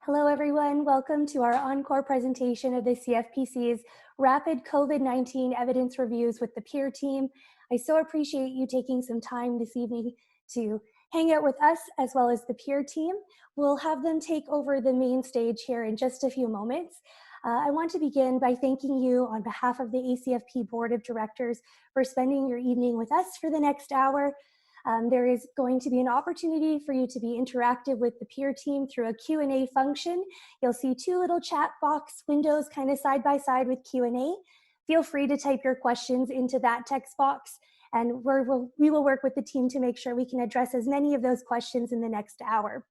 Hello, everyone. Welcome to our Encore presentation of the CFPC's Rapid COVID-19 Evidence Reviews with the peer team. I so appreciate you taking some time this evening to hang out with us as well as the peer team. We'll have them take over the main stage here in just a few moments. I want to begin by thanking you on behalf of the ACFP Board of Directors for spending your evening with us for the next hour. There is going to be an opportunity for you to be interactive with the peer team through a Q&A function. You'll see two little chat box windows kind of side by side with Q&A. Feel free to type your questions into that text box, and we will work with the team to make sure we can address as many of those questions in the next hour.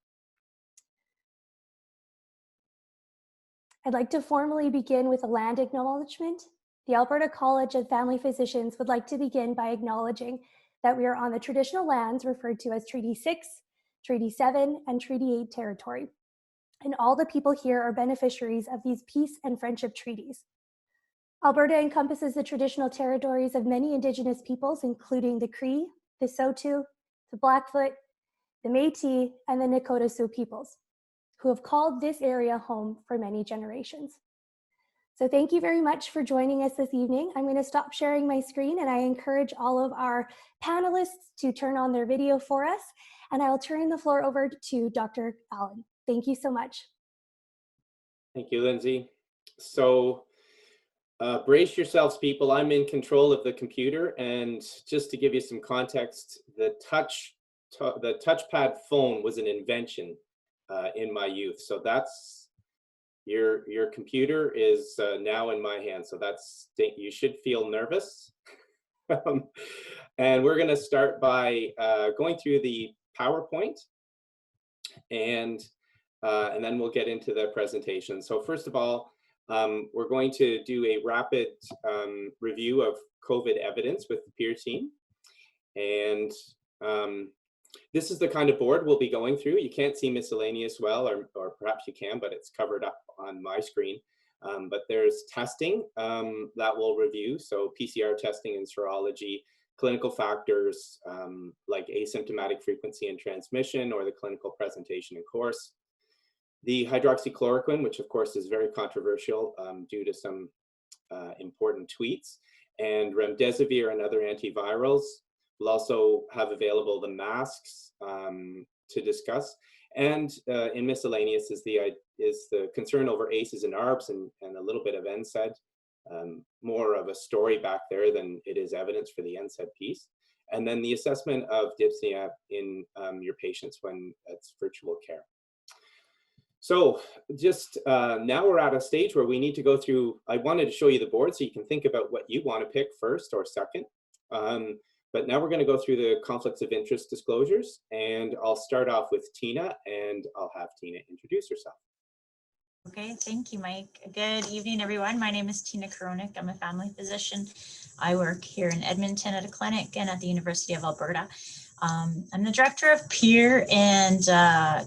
I'd like to formally begin with a land acknowledgement. The Alberta College of Family Physicians would like to begin by acknowledging that we are on the traditional lands referred to as Treaty 6, Treaty 7, and Treaty 8 territory. And all the people here are beneficiaries of these peace and friendship treaties. Alberta encompasses the traditional territories of many Indigenous peoples, including the Cree, the Saulteaux, the Blackfoot, the Métis, and the Nakota Sioux peoples, who have called this area home for many generations. So thank you very much for joining us this evening. I'm going to stop sharing my screen, and I encourage all of our panelists to turn on their video for us, and I'll turn the floor over to Dr. Allen. Thank you so much. Thank you, Lindsay. So brace yourselves, people. I'm in control of the computer, and just to give you some context, the touchpad phone was an invention in my youth. So that's your computer is now in my hands, so you should feel nervous. And we're going to start by going through the PowerPoint, and then we'll get into the presentation. So first of all, we're going to do a rapid review of COVID evidence with the peer team, and this is the kind of board we'll be going through. You can't see miscellaneous well, or perhaps you can, but it's covered up on my screen. But there's testing that we'll review. So PCR testing and serology, clinical factors like asymptomatic frequency and transmission, or the clinical presentation and course. The hydroxychloroquine, which of course is very controversial due to some important tweets, and remdesivir and other antivirals. We'll also have available the masks to discuss, and in miscellaneous is the concern over ACEs and ARBs and a little bit of NSAID, more of a story back there than it is evidence for the NSAID piece, and then the assessment of dyspnea in your patients when it's virtual care. So just now we're at a stage where we need to go through. I wanted to show you the board so you can think about what you want to pick first or second. But now we're going to go through the conflicts of interest disclosures, and I'll start off with Tina, and I'll have Tina introduce herself. Okay, thank you, Mike. Good evening, everyone. My name is Tina Koronic. I'm a family physician. I work here in Edmonton at a clinic and at the University of Alberta. I'm the director of peer and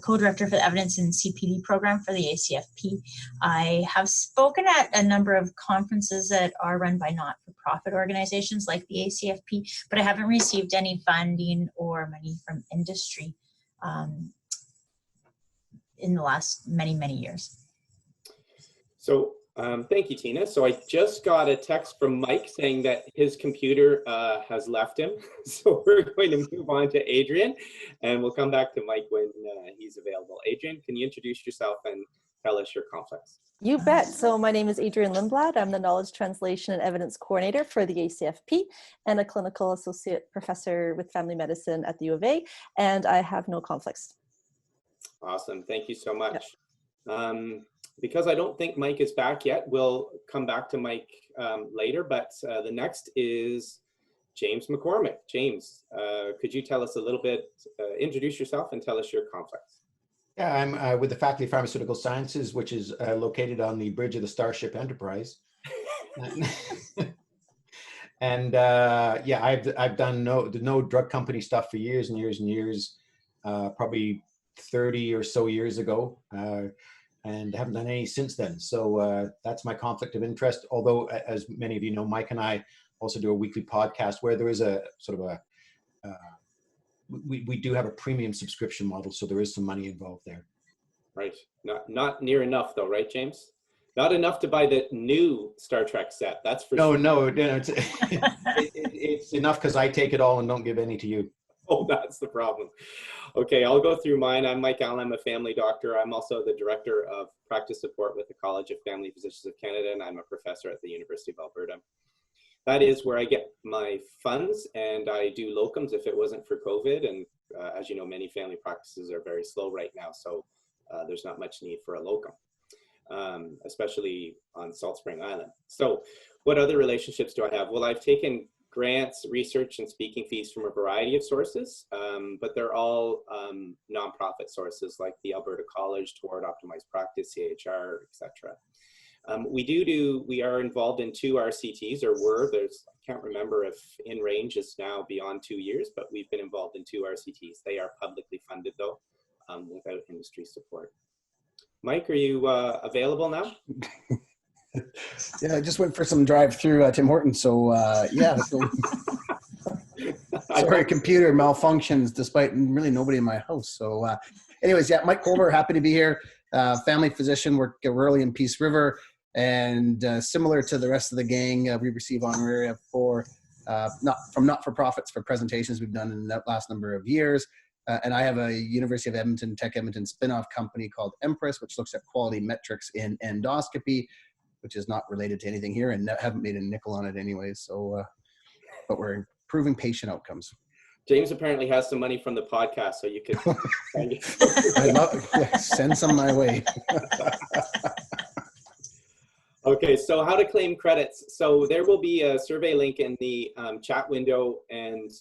co-director for the evidence and CPD program for the ACFP. I have spoken at a number of conferences that are run by not-for-profit organizations like the ACFP, but I haven't received any funding or money from industry in the last many years. So thank you, Tina. So I just got a text from Mike saying that his computer has left him. So we're going to move on to Adrian, and we'll come back to Mike when he's available. Adrian, can you introduce yourself and tell us your conflicts? You bet. So my name is Adrian Lindblad. I'm the Knowledge Translation and Evidence Coordinator for the ACFP and a Clinical Associate Professor with Family Medicine at the U of A, and I have no conflicts. Awesome. Thank you so much. Yep. Because I don't think Mike is back yet, we'll come back to Mike later, but the next is James McCormick. James, could you tell us a little bit, introduce yourself and tell us your conflicts? Yeah, I'm with the Faculty of Pharmaceutical Sciences, which is located on the bridge of the Starship Enterprise. And yeah, I've done no drug company stuff for years and years and years, probably 30 or so years ago. And haven't done any since then. So that's my conflict of interest. Although, as many of you know, Mike and I also do a weekly podcast where there is a sort of we do have a premium subscription model, so there is some money involved there. Right. Not near enough though, right, James? Not enough to buy the new Star Trek set. That's for sure. No, it's enough because I take it all and don't give any to you. Oh, that's the problem. Okay, I'll go through mine. I'm Mike Allen. I'm a family doctor. I'm also the director of practice support with the College of Family Physicians of Canada, and I'm a professor at the University of Alberta. That is where I get my funds, and I do locums if it wasn't for COVID. And as you know, many family practices are very slow right now, so there's not much need for a locum, especially on Salt Spring Island. So what other relationships do I have? Well, I've taken grants, research, and speaking fees from a variety of sources, but they're all nonprofit sources like the Alberta College, Toward Optimized Practice, CHR, etc. We are involved in 2 RCTs, or were. I can't remember if in range is now beyond 2 years, but we've been involved in 2 RCTs. They are publicly funded though, without industry support. Mike, are you available now? Yeah, I just went for some drive-through Tim Hortons, so yeah. So, sorry, computer malfunctions despite really nobody in my house. So anyways, yeah, Mike Culver, happy to be here. Family physician, work early in Peace River, and similar to the rest of the gang, we receive honoraria for not-for-profits for presentations we've done in the last number of years. And I have a University of Edmonton, Tech Edmonton spin-off company called Empress, which looks at quality metrics in endoscopy, which is not related to anything here, and haven't made a nickel on it anyways. So, but we're improving patient outcomes. James apparently has some money from the podcast, so you could I love it. Yeah, send some my way. Okay, so how to claim credits. So there will be a survey link in the chat window, and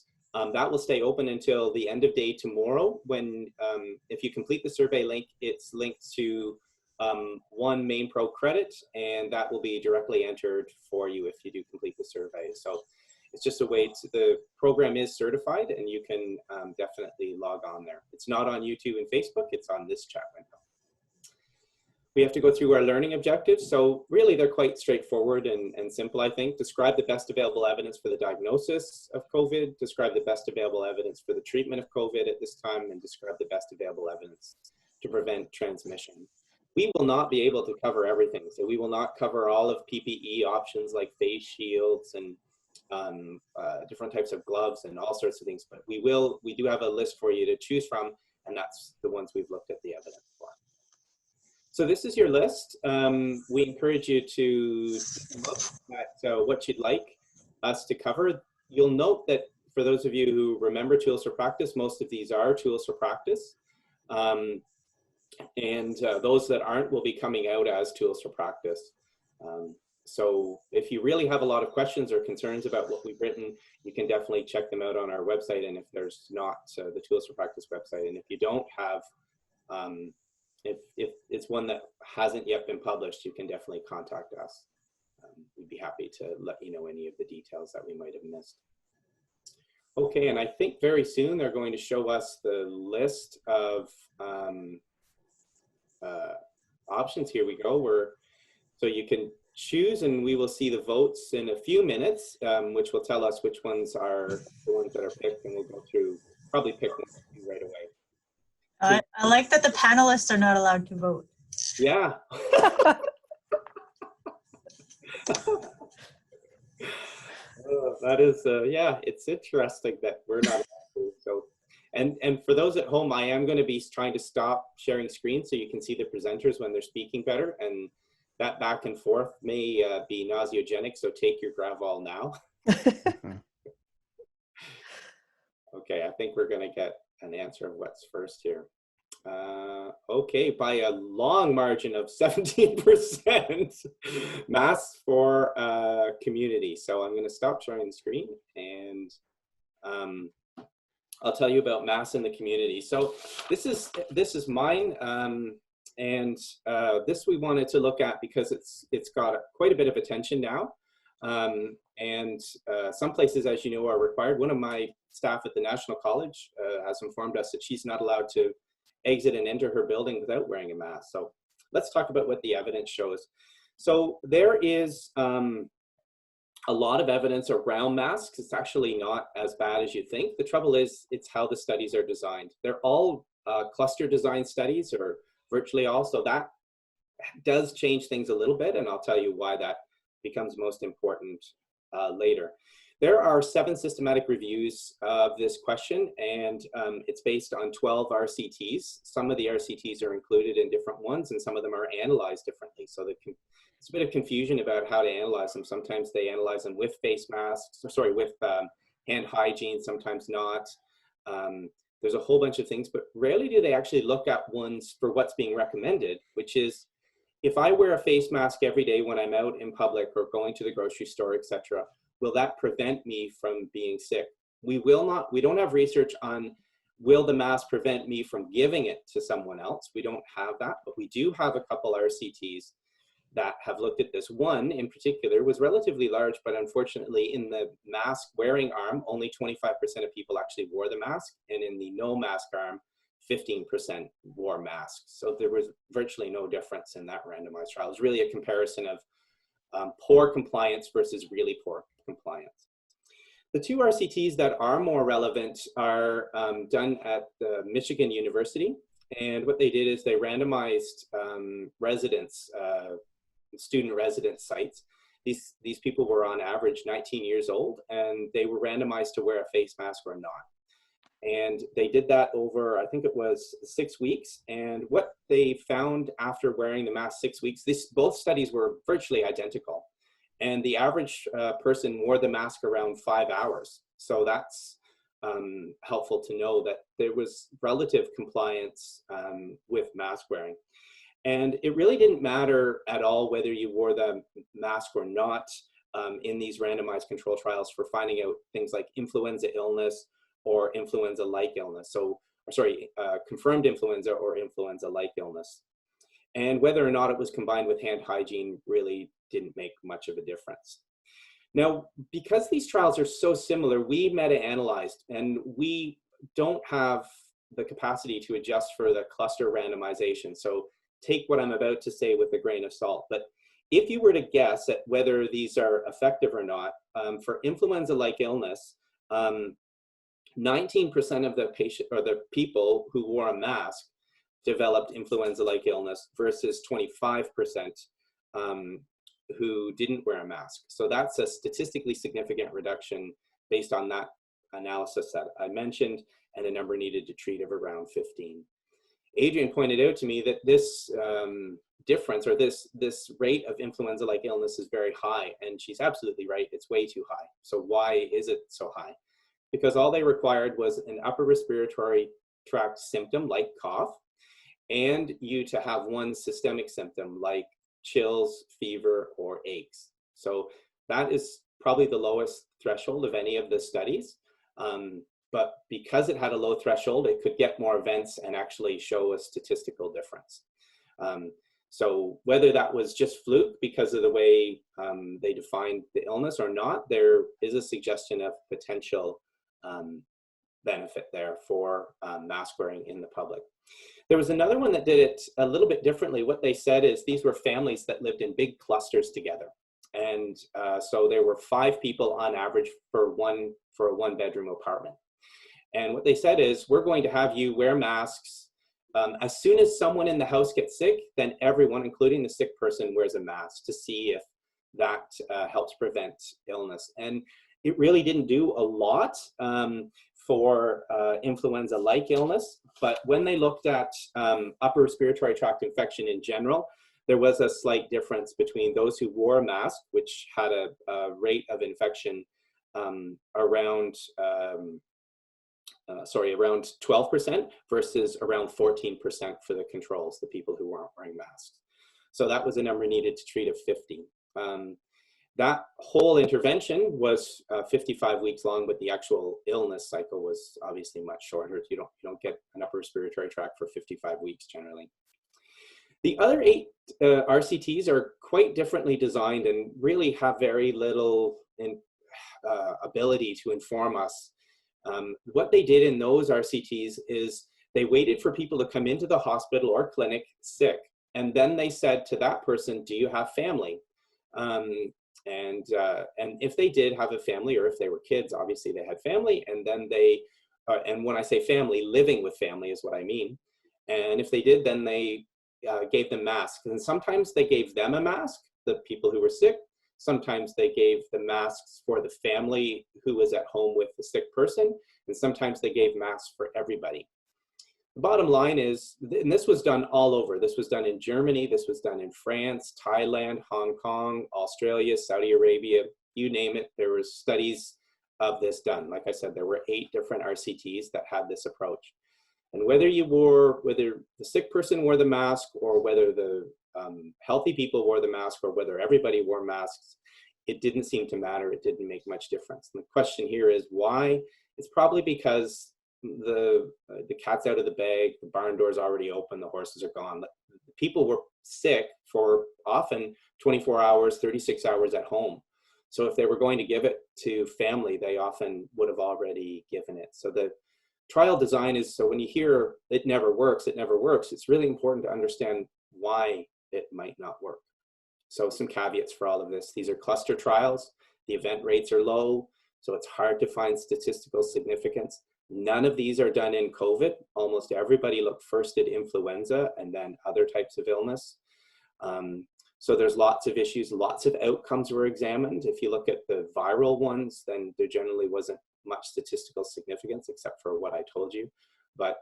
that will stay open until the end of day tomorrow. When if you complete the survey link, it's linked to 1 Main Pro credit, and that will be directly entered for you if you do complete the survey. So it's just a way to, the program is certified, and you can definitely log on there. It's not on YouTube and Facebook, it's on this chat window. We have to go through our learning objectives. So really they're quite straightforward and simple, I think. Describe the best available evidence for the diagnosis of COVID, describe the best available evidence for the treatment of COVID at this time, and describe the best available evidence to prevent transmission. We will not be able to cover everything. So we will not cover all of PPE options like face shields and different types of gloves and all sorts of things, but we do have a list for you to choose from, and that's the ones we've looked at the evidence for. So this is your list. We encourage you to look at what you'd like us to cover. You'll note that for those of you who remember Tools for Practice, most of these are Tools for Practice. And those that aren't will be coming out as Tools for Practice. So if you really have a lot of questions or concerns about what we've written, you can definitely check them out on our website. And if there's not the Tools for Practice website, and if you don't have, if it's one that hasn't yet been published, you can definitely contact us. We'd be happy to let you know any of the details that we might have missed. Okay, and I think very soon they're going to show us the list of options. Here we go. So you can choose, and we will see the votes in a few minutes, which will tell us which ones are the ones that are picked, and we'll go through, probably pick one right away. I like that the panelists are not allowed to vote. Yeah. That is, yeah, it's interesting that we're not allowed to. So, and for those at home, I am going to be trying to stop sharing screen so you can see the presenters when they're speaking better, and that back and forth may be nauseogenic, so take your Gravol now. Okay, I think we're going to get an answer of what's first here. Okay, by a long margin of 17%, masks for community. So I'm going to stop sharing the screen, and I'll tell you about masks in the community. So this is mine. And this we wanted to look at because it's got quite a bit of attention now. And some places, as you know, are required. One of my staff at the National College has informed us that she's not allowed to exit and enter her building without wearing a mask. So let's talk about what the evidence shows. So there is a lot of evidence around masks. It's actually not as bad as you think. The trouble is, it's how the studies are designed. They're all cluster design studies, or virtually all. So that does change things a little bit, and I'll tell you why that becomes most important later. There are 7 systematic reviews of this question, and it's based on 12 RCTs. Some of the RCTs are included in different ones, and some of them are analyzed differently. So it's a bit of confusion about how to analyze them. Sometimes they analyze them with face masks, with hand hygiene, sometimes not. There's a whole bunch of things, but rarely do they actually look at ones for what's being recommended, which is, if I wear a face mask every day when I'm out in public or going to the grocery store, etc., will that prevent me from being sick? We don't have research on, will the mask prevent me from giving it to someone else? We don't have that, but we do have a couple RCTs that have looked at this. One in particular was relatively large, but unfortunately in the mask wearing arm, only 25% of people actually wore the mask, and in the no mask arm, 15% wore masks. So there was virtually no difference in that randomized trial. It was really a comparison of poor compliance versus really poor compliance. The 2 RCTs that are more relevant are done at Michigan University. And what they did is they randomized student resident sites. These people were on average 19 years old, and they were randomized to wear a face mask or not. And they did that over, I think it was 6 weeks. And what they found after wearing the mask 6 weeks, both studies were virtually identical. And the average person wore the mask around 5 hours. So that's helpful to know that there was relative compliance with mask wearing. And it really didn't matter at all whether you wore the mask or not in these randomized control trials for finding out things like influenza illness or influenza-like illness. So, confirmed influenza or influenza-like illness. And whether or not it was combined with hand hygiene really didn't make much of a difference. Now, because these trials are so similar, we meta-analyzed, and we don't have the capacity to adjust for the cluster randomization. So take what I'm about to say with a grain of salt. But if you were to guess at whether these are effective or not, for influenza-like illness, 19% of the people who wore a mask developed influenza-like illness versus 25% who didn't wear a mask. So that's a statistically significant reduction based on that analysis that I mentioned, and a number needed to treat of around 15. Adrian pointed out to me that this difference, or this rate of influenza-like illness, is very high, and she's absolutely right. It's way too high. So why is it so high? Because all they required was an upper respiratory tract symptom like cough, and you to have one systemic symptom like chills, fever, or aches. So that is probably the lowest threshold of any of the studies. But because it had a low threshold, it could get more events and actually show a statistical difference. So whether that was just fluke because of the way they defined the illness or not, there is a suggestion of potential benefit there for mask wearing in the public. There was another one that did it a little bit differently. What they said is these were families that lived in big clusters together. And so there were 5 people on average for a 1-bedroom apartment. And what they said is, we're going to have you wear masks. As soon as someone in the house gets sick, then everyone, including the sick person, wears a mask to see if that helps prevent illness. And it really didn't do a lot for influenza-like illness. But when they looked at upper respiratory tract infection in general, there was a slight difference between those who wore a mask, which had a rate of infection around 12% versus around 14% for the controls, the people who weren't wearing masks. So that was a number needed to treat of 50. That whole intervention was 55 weeks long, but the actual illness cycle was obviously much shorter. You don't get an upper respiratory tract for 55 weeks generally. The other 8 RCTs are quite differently designed and really have very little ability to inform us. What they did in those RCTs is they waited for people to come into the hospital or clinic sick, and then they said to that person, do you have family? And if they did have a family, or if they were kids, obviously they had family, and then they, and when I say family, living with family is what I mean. And if they did, then they gave them masks. And sometimes they gave them a mask, the people who were sick. Sometimes they gave the masks for the family who was at home with the sick person. And sometimes they gave masks for everybody. The bottom line is, and this was done all over. This was done in Germany. This was done in France, Thailand, Hong Kong, Australia, Saudi Arabia, you name it. There were studies of this done. Like I said, there were 8 different RCTs that had this approach. And whether the sick person wore the mask, or whether the healthy people wore the mask, or whether everybody wore masks, it didn't seem to matter. It didn't make much difference. And the question here is why? It's probably because the cat's out of the bag, the barn door's already open, the horses are gone. The people were sick for often 24 hours, 36 hours at home. So if they were going to give it to family, they often would have already given it. So the trial design is, so when you hear it never works, it's really important to understand why it might not work. So some caveats for all of this. These are cluster trials. The event rates are low, so it's hard to find statistical significance. None of these are done in COVID. Almost everybody looked first at influenza and then other types of illness. So there's lots of issues, lots of outcomes were examined. If you look at the viral ones, then there generally wasn't much statistical significance except for what I told you. But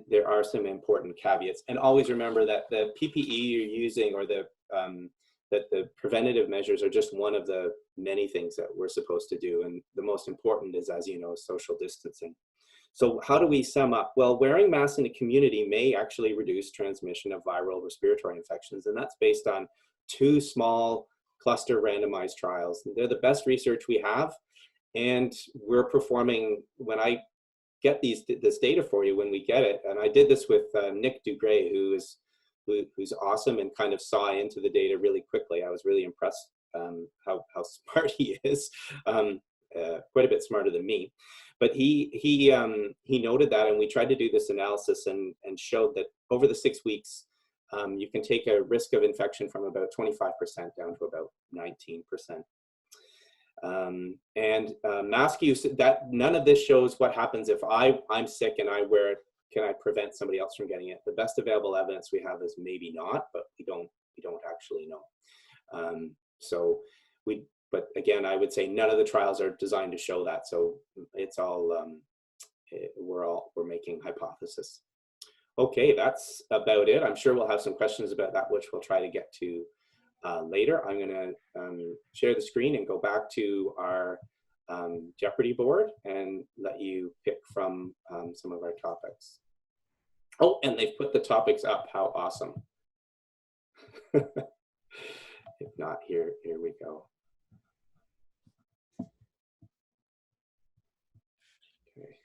there are some important caveats. And always remember that the PPE you're using, or that the preventative measures, are just one of the many things that we're supposed to do. And the most important is, as you know, social distancing. So how do we sum up? Well, wearing masks in the community may actually reduce transmission of viral respiratory infections. And that's based on 2 small cluster randomized trials. They're the best research we have. And we're performing, when I get this data for you, when we get it, and I did this with Nick Dugray, who's awesome and kind of saw into the data really quickly. I was really impressed how smart he is, quite a bit smarter than me. But he noted that, and we tried to do this analysis and showed that over the 6 weeks, you can take a risk of infection from about 25% down to about 19%. Mask use, that none of this shows what happens if I'm sick and I wear it. Can I prevent somebody else from getting it? The best available evidence we have is maybe not, but we don't actually know. But again, I would say none of the trials are designed to show that. So it's all, we're making hypothesis. Okay, that's about it. I'm sure we'll have some questions about that, which we'll try to get to later. I'm gonna share the screen and go back to our Jeopardy board and let you pick from some of our topics. Oh, and they've put the topics up. How awesome. If not, here we go. Okay.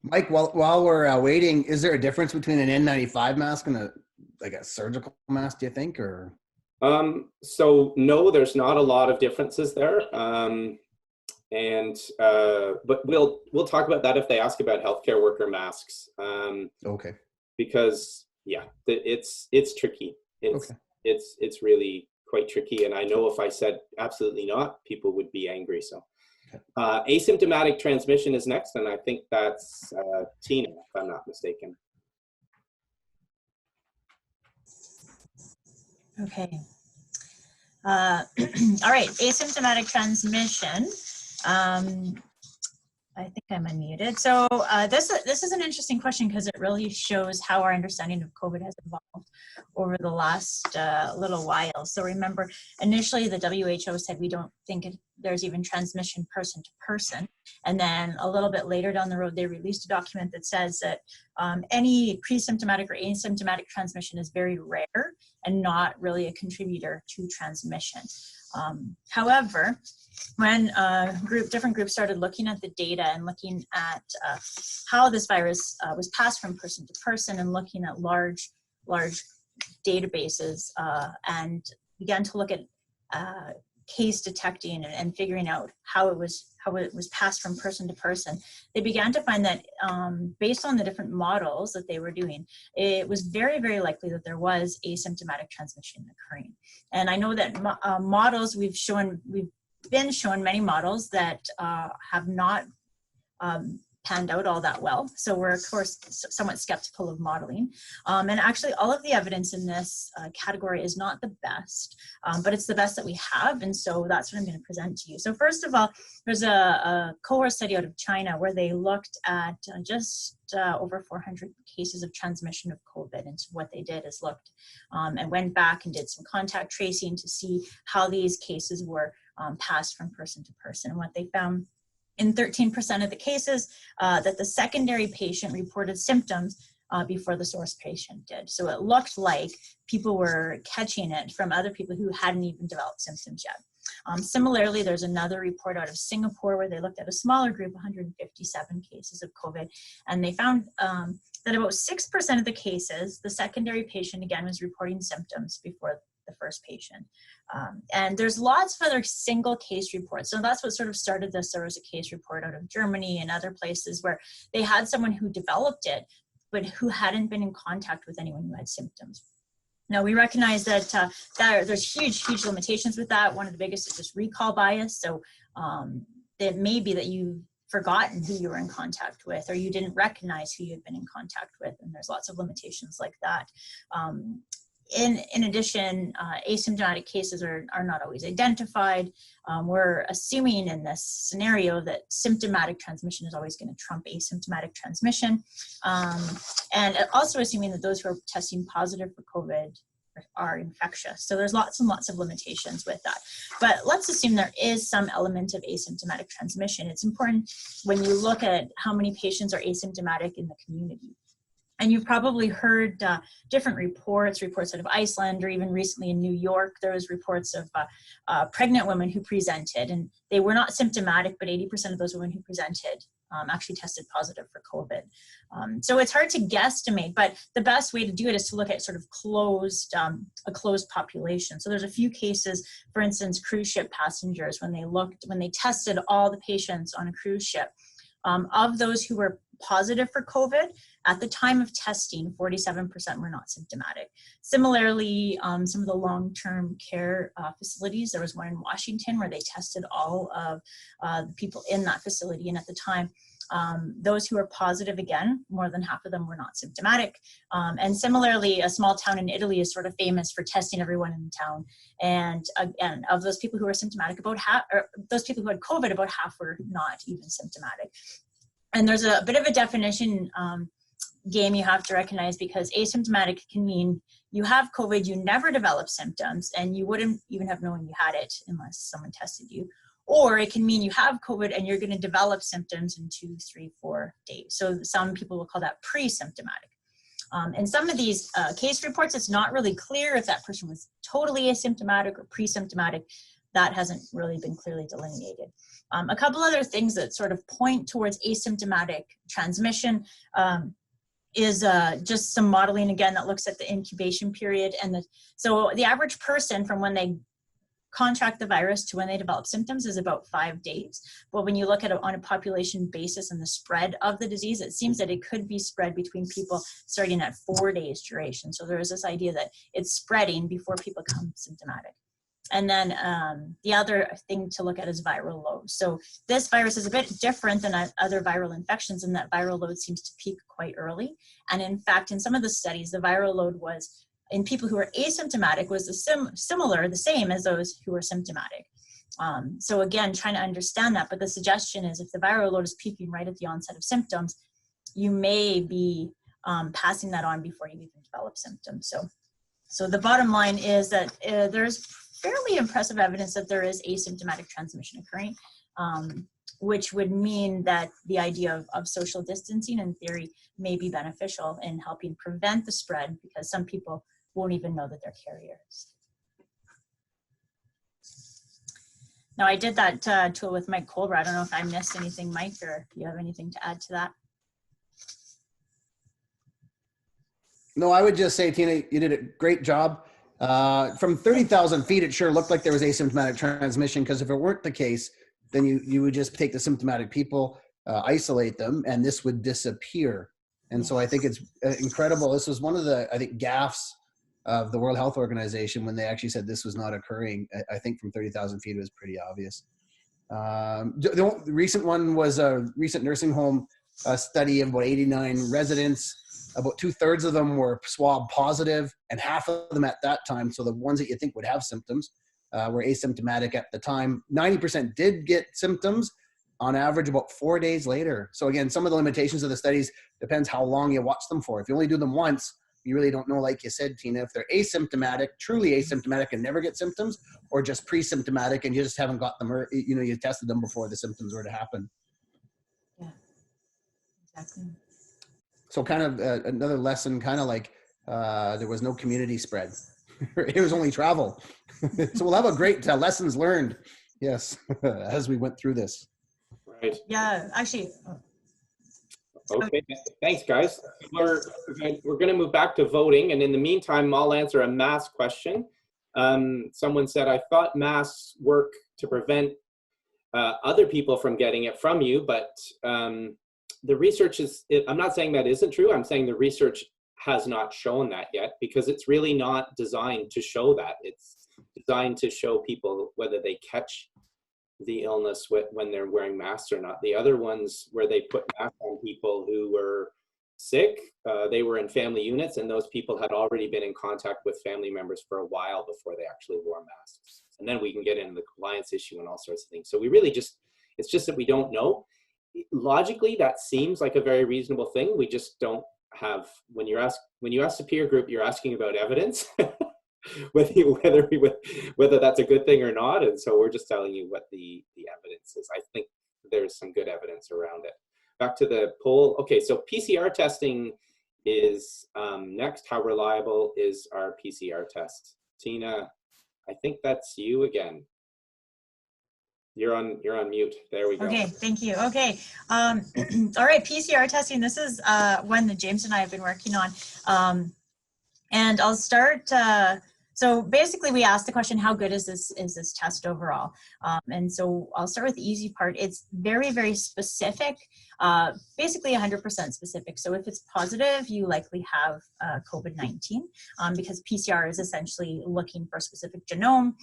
Mike, while we're waiting, is there a difference between an N95 mask and a surgical mask, do you think, or? So no, there's not a lot of differences there. But we'll talk about that if they ask about healthcare worker masks. Okay. Because yeah, it's tricky. It's really quite tricky. And I know if I said absolutely not, people would be angry. So asymptomatic transmission is next. And I think that's Tina, if I'm not mistaken. Okay. All right, asymptomatic transmission. I think I'm unmuted. So this is an interesting question because it really shows how our understanding of COVID has evolved over the last little while. So remember, initially the WHO said we don't think there's even transmission person to person. And then a little bit later down the road, they released a document that says that any pre-symptomatic or asymptomatic transmission is very rare and not really a contributor to transmission. However, when different groups started looking at the data and looking at how this virus was passed from person to person and looking at large databases and began to look at case detecting and figuring out how it was passed from person to person, they began to find that based on the different models that they were doing, it was very, very likely that there was asymptomatic transmission occurring. And I know that models we've been shown many models that have not panned out all that well. So we're, of course, somewhat skeptical of modeling. And actually, all of the evidence in this category is not the best, but it's the best that we have. And so that's what I'm going to present to you. So first of all, there's a cohort study out of China where they looked at just over 400 cases of transmission of COVID. And so what they did is looked and went back and did some contact tracing to see how these cases were passed from person to person. And what they found in 13% of the cases that the secondary patient reported symptoms before the source patient did. So it looked like people were catching it from other people who hadn't even developed symptoms yet. Similarly, there's another report out of Singapore where they looked at a smaller group, 157 cases of COVID, and they found that about 6% of the cases, the secondary patient again was reporting symptoms before the first patient. And there's lots of other single case reports. So that's what sort of started this. There was a case report out of Germany and other places where they had someone who developed it, but who hadn't been in contact with anyone who had symptoms. Now, we recognize that, there's huge limitations with that. One of the biggest is just recall bias. So it may be that you've forgotten who you were in contact with, or you didn't recognize who you had been in contact with. And there's lots of limitations like that. In addition, asymptomatic cases are not always identified. We're assuming in this scenario that symptomatic transmission is always going to trump asymptomatic transmission. And also assuming that those who are testing positive for COVID are infectious. So there's lots and lots of limitations with that. But let's assume there is some element of asymptomatic transmission. It's important when you look at how many patients are asymptomatic in the community. And you've probably heard different reports out of Iceland, or even recently in New York, there was reports of pregnant women who presented, and they were not symptomatic, but 80% of those women who presented actually tested positive for COVID. So it's hard to guesstimate, but the best way to do it is to look at sort of a closed population. So there's a few cases, for instance, cruise ship passengers, when they tested all the patients on a cruise ship, of those who were positive for COVID, at the time of testing, 47% were not symptomatic. Similarly, some of the long-term care facilities, there was one in Washington where they tested all of the people in that facility, and at the time, those who were positive, again, more than half of them were not symptomatic. And similarly, a small town in Italy is sort of famous for testing everyone in the town. And again, of those people who were symptomatic, about half, or those people who had COVID, about half were not even symptomatic. And there's a bit of a definition game you have to recognize, because asymptomatic can mean you have COVID, you never develop symptoms, and you wouldn't even have known you had it unless someone tested you. Or it can mean you have COVID and you're going to develop symptoms in 2, 3, 4 days. So some people will call that pre-symptomatic. In some of these case reports, it's not really clear if that person was totally asymptomatic or pre-symptomatic. That hasn't really been clearly delineated. A couple other things that sort of point towards asymptomatic transmission is just some modeling again that looks at the incubation period. And so the average person from when they contract the virus to when they develop symptoms is about 5 days. But when you look at it on a population basis and the spread of the disease, it seems that it could be spread between people starting at 4 days duration. So there is this idea that it's spreading before people become symptomatic. And then the other thing to look at is viral load. So this virus is a bit different than other viral infections in that viral load seems to peak quite early. And in fact, in some of the studies, the viral load was in people who were asymptomatic was the same as those who were symptomatic. So again, trying to understand that, but the suggestion is if the viral load is peaking right at the onset of symptoms, you may be passing that on before you even develop symptoms. So the bottom line is that there's fairly impressive evidence that there is asymptomatic transmission occurring, which would mean that the idea of social distancing in theory may be beneficial in helping prevent the spread, because some people won't even know that they're carriers. Now, I did that tool with Mike Colbert. I don't know if I missed anything, Mike, or if you have anything to add to that. No, I would just say, Tina, you did a great job. From 30,000 feet, it sure looked like there was asymptomatic transmission, because if it weren't the case, then you would just take the symptomatic people, isolate them, and this would disappear. And so I think it's incredible. This was one of the, I think, gaffes of the World Health Organization when they actually said this was not occurring. I think from 30,000 feet, it was pretty obvious. The recent one was a recent nursing home a study of about 89 residents. About 2/3 of them were swab positive, and half of them at that time, so the ones that you think would have symptoms, were asymptomatic at the time. 90% did get symptoms, on average about 4 days later. So again, some of the limitations of the studies depends how long you watch them for. If you only do them once, you really don't know, like you said, Tina, if they're asymptomatic, truly asymptomatic and never get symptoms, or just pre-symptomatic and you just haven't got them, or you tested them before the symptoms were to happen. Yeah, exactly. So kind of another lesson, kind of like there was no community spread. It was only travel. So we'll have a great lessons learned, yes, as we went through this. Right. Yeah, actually. Okay, thanks guys. We're going to move back to voting, and in the meantime, I'll answer a mask question. Someone said, I thought masks work to prevent other people from getting it from you, but the research is, I'm not saying that isn't true. I'm saying the research has not shown that yet, because it's really not designed to show that. It's designed to show people whether they catch the illness when they're wearing masks or not. The other ones where they put masks on people who were sick, they were in family units, and those people had already been in contact with family members for a while before they actually wore masks. And then we can get into the compliance issue and all sorts of things. So we really just, it's just that we don't know. Logically, that seems like a very reasonable thing. We just don't have, when you ask the peer group, you're asking about evidence. whether that's a good thing or not, and so we're just telling you what the evidence is. I think there's some good evidence around it. Back to the poll. Okay, so PCR testing is next. How reliable is our PCR test? Tina, I think that's you again. You're on mute. There we go. Okay, thank you. Okay, all right, PCR testing. This is one that James and I have been working on, and I'll start. So basically, we asked the question, how good is this test overall? And so I'll start with the easy part. It's very, very specific, basically 100% specific. So if it's positive, you likely have COVID-19, because PCR is essentially looking for a specific genome.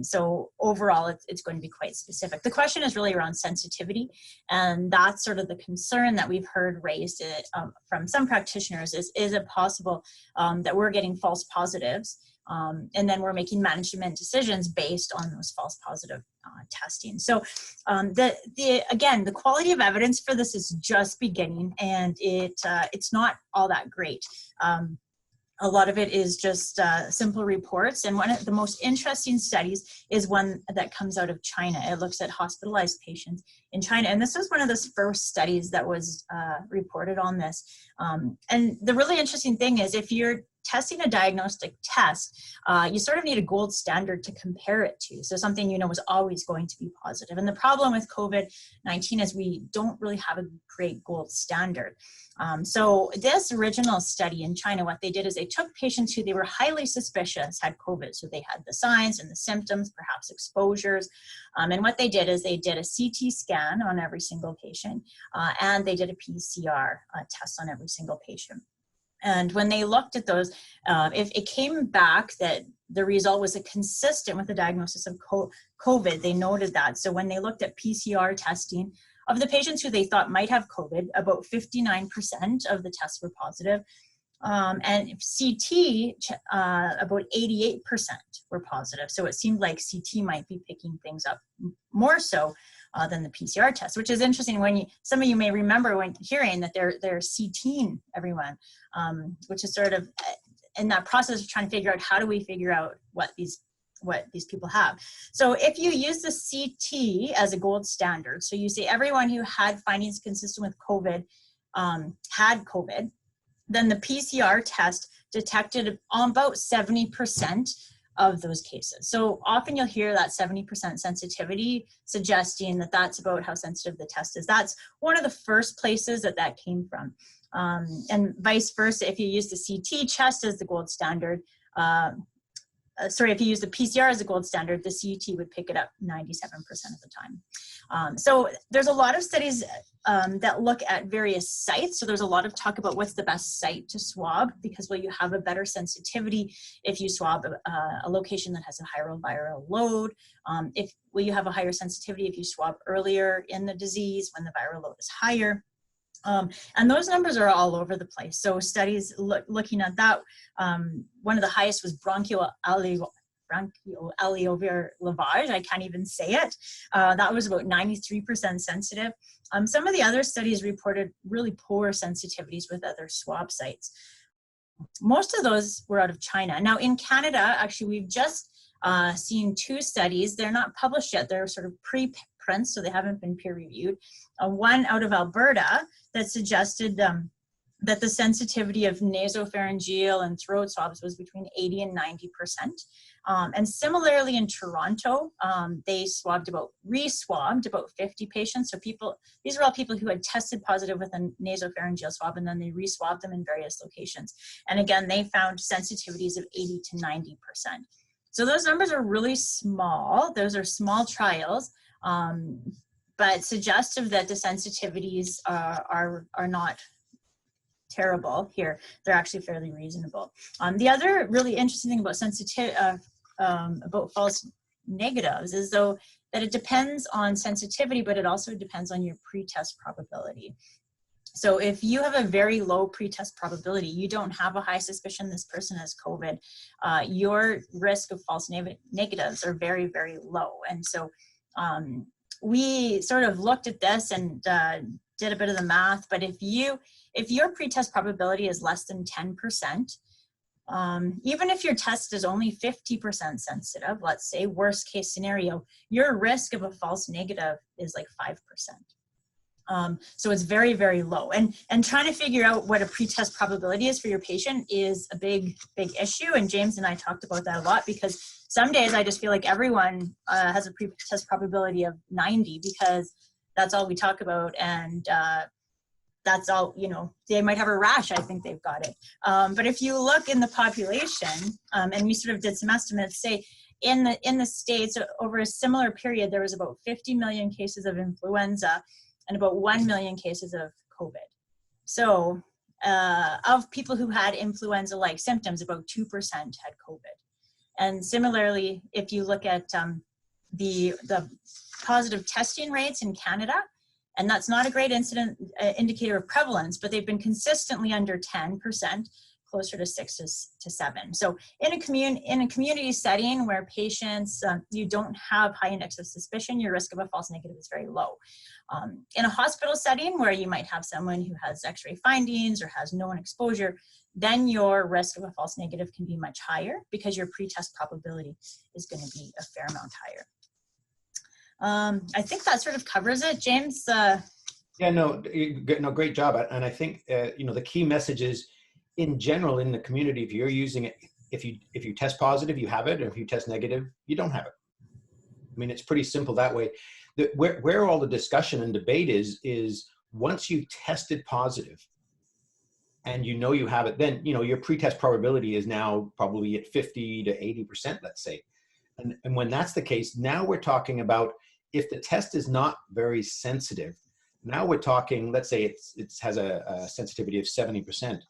So overall, it's going to be quite specific. The question is really around sensitivity, and that's sort of the concern that we've heard raised from some practitioners is it possible that we're getting false positives? And then we're making management decisions based on those false positive testing. So again, the quality of evidence for this is just beginning, and it's not all that great. A lot of it is just simple reports, and one of the most interesting studies is one that comes out of China. It looks at hospitalized patients in China, and this was one of those first studies that was reported on this. And the really interesting thing is, if you're testing a diagnostic test, you sort of need a gold standard to compare it to. So something you know is always going to be positive. And the problem with COVID-19 is we don't really have a great gold standard. So this original study in China, what they did is they took patients who they were highly suspicious had COVID. So they had the signs and the symptoms, perhaps exposures. And what they did is they did a CT scan on every single patient, and they did a PCR test on every single patient. And when they looked at those, if it came back that the result was consistent with the diagnosis of COVID, they noted that. So when they looked at PCR testing, of the patients who they thought might have COVID, about 59% of the tests were positive. And CT, about 88% were positive. So it seemed like CT might be picking things up more so than the PCR test, which is interesting. When some of you may remember when hearing that they're CTing everyone, which is sort of in that process of trying to figure out how do we figure out what these people have. So if you use the CT as a gold standard, so you say everyone who had findings consistent with COVID had COVID, then the PCR test detected about 70% of those cases. So often you'll hear that 70% sensitivity, suggesting that that's about how sensitive the test is. That's one of the first places that came from. And vice versa, if you use the CT test as the gold standard, if you use the PCR as a gold standard, the CT would pick it up 97% of the time. So there's a lot of studies that look at various sites. So there's a lot of talk about what's the best site to swab, because you have a better sensitivity if you swab a location that has a higher viral load. You have a higher sensitivity if you swab earlier in the disease when the viral load is higher. And those numbers are all over the place. So studies looking at that, one of the highest was bronchoalveolar lavage. I can't even say it. That was about 93% sensitive. Some of the other studies reported really poor sensitivities with other swab sites. Most of those were out of China. Now in Canada, actually, we've just seen 2 studies. They're not published yet. They're sort of preprints, so they haven't been peer reviewed. One out of Alberta that suggested that the sensitivity of nasopharyngeal and throat swabs was between 80 and 90%. And similarly in Toronto, they re-swabbed about 50 patients. So these are all people who had tested positive with a nasopharyngeal swab, and then they re-swabbed them in various locations. And again, they found sensitivities of 80 to 90%. So those numbers are really small. Those are small trials, but suggestive that the sensitivities are not terrible here. They're actually fairly reasonable. The other really interesting thing about about false negatives is though that it depends on sensitivity, but it also depends on your pretest probability. So if you have a very low pretest probability, you don't have a high suspicion this person has COVID, your risk of false negatives are very, very low. And so we sort of looked at this and did a bit of the math, but if your pretest probability is less than 10%, even if your test is only 50% sensitive, let's say worst case scenario, your risk of a false negative is like 5%. So it's very, very low. And trying to figure out what a pretest probability is for your patient is a big, big issue. And James and I talked about that a lot because some days I just feel like everyone has a pretest probability of 90 because that's all we talk about. And that's all, they might have a rash. I think they've got it. But if you look in the population, and we sort of did some estimates, say in the States over a similar period, there was about 50 million cases of influenza and about 1 million cases of COVID. So of people who had influenza-like symptoms, about 2% had COVID. And similarly, if you look at the positive testing rates in Canada, and that's not a great indicator of prevalence, but they've been consistently under 10%, closer to 6 to 7. So in a community setting where patients, you don't have high index of suspicion, your risk of a false negative is very low. In a hospital setting where you might have someone who has X-ray findings or has known exposure, then your risk of a false negative can be much higher because your pretest probability is going to be a fair amount higher. I think that sort of covers it, James. Yeah, no, great job. And I think the key message is, in general, in the community, if you're using it, if you test positive, you have it, and if you test negative, you don't have it. I mean, it's pretty simple that way. Where all the discussion and debate is once you've tested positive and you have it, then your pretest probability is now probably at 50 to 80%, let's say. And when that's the case, now we're talking about if the test is not very sensitive, now we're talking, let's say it has a sensitivity of 70%.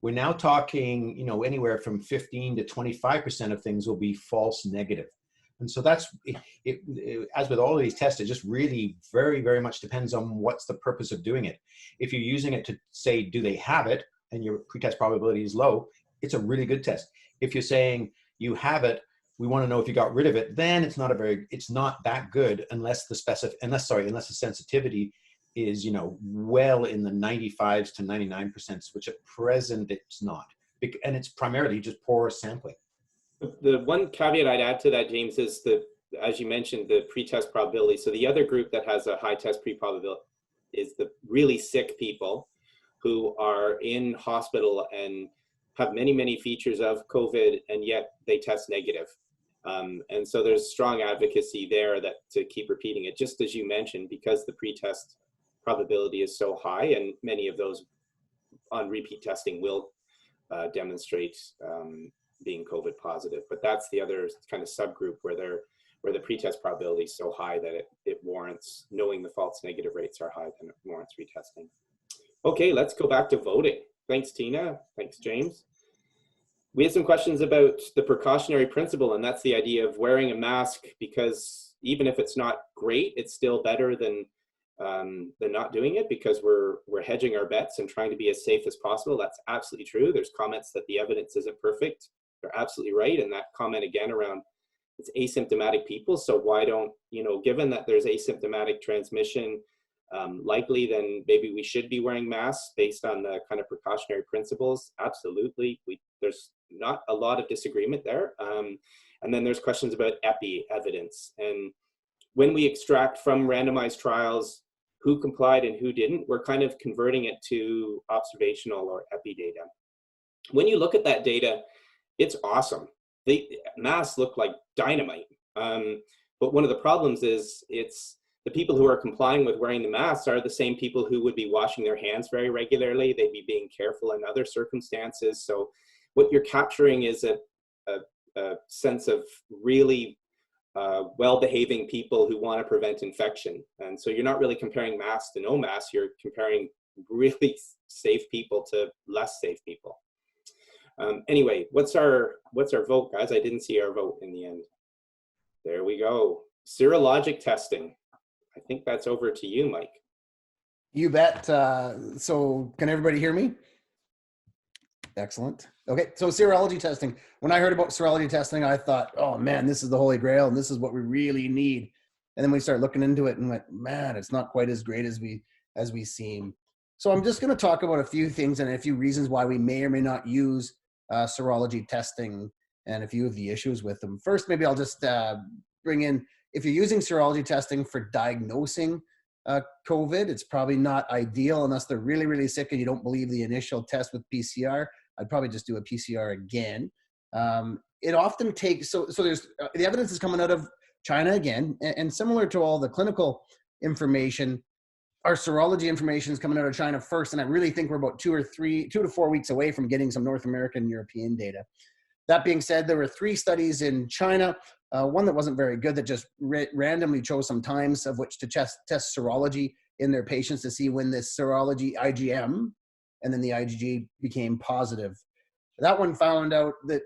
We're now talking, anywhere from 15 to 25% of things will be false negative. And so that's, as with all of these tests, it just really very, very much depends on what's the purpose of doing it. If you're using it to say, do they have it, and your pretest probability is low, it's a really good test. If you're saying you have it, we want to know if you got rid of it, then it's not that good unless the sensitivity is, well in the 95s to 99%, which at present it's not. And it's primarily just poor sampling. The one caveat I'd add to that, James, is as you mentioned, the pretest probability. So the other group that has a high test pre-probability is the really sick people who are in hospital and have many, many features of COVID, and yet they test negative. And so there's strong advocacy there to keep repeating it, just as you mentioned, because the pretest probability is so high, and many of those on repeat testing will demonstrate being COVID positive. But that's the other kind of subgroup where the pretest probability is so high that it warrants, knowing the false negative rates are high, then it warrants retesting. Okay, let's go back to voting. Thanks, Tina. Thanks, James. We had some questions about the precautionary principle, and that's the idea of wearing a mask, because even if it's not great, it's still better than than not doing it because we're hedging our bets and trying to be as safe as possible. That's absolutely true. There's comments that the evidence isn't perfect. They're absolutely right. And that comment again around it's asymptomatic people. So why don't, given that there's asymptomatic transmission likely, then maybe we should be wearing masks based on the kind of precautionary principles. Absolutely. There's not a lot of disagreement there. And then there's questions about epi evidence. And when we extract from randomized trials who complied and who didn't, we're kind of converting it to observational or epi data. When you look at that data, it's awesome. The masks look like dynamite. But one of the problems is the people who are complying with wearing the masks are the same people who would be washing their hands very regularly. They'd be being careful in other circumstances. So what you're capturing is a sense of really well-behaving people who want to prevent infection. And so you're not really comparing masks to no masks, you're comparing really safe people to less safe people. Anyway, what's our vote, guys? I didn't see our vote in the end. There we go. Serologic testing. I think that's over to you, Mike. You bet. So can everybody hear me? Excellent. Okay, so serology testing. When I heard about serology testing, I thought, oh man, this is the holy grail and this is what we really need. And then we started looking into it and went, man, it's not quite as great as we seem. So I'm just going to talk about a few things and a few reasons why we may or may not use serology testing and a few of the issues with them. First, maybe I'll just bring in, if you're using serology testing for diagnosing COVID, it's probably not ideal unless they're really, really sick and you don't believe the initial test with PCR. I'd probably just do a PCR again. It often takes, so there's, the evidence is coming out of China again, and similar to all the clinical information, our serology information is coming out of China first, and I really think we're about 2 to 4 weeks away from getting some North American and European data. That being said, there were 3 studies in China, one that wasn't very good that just randomly chose some times of which to test serology in their patients to see when this serology IgM and then the IgG became positive. That one found out that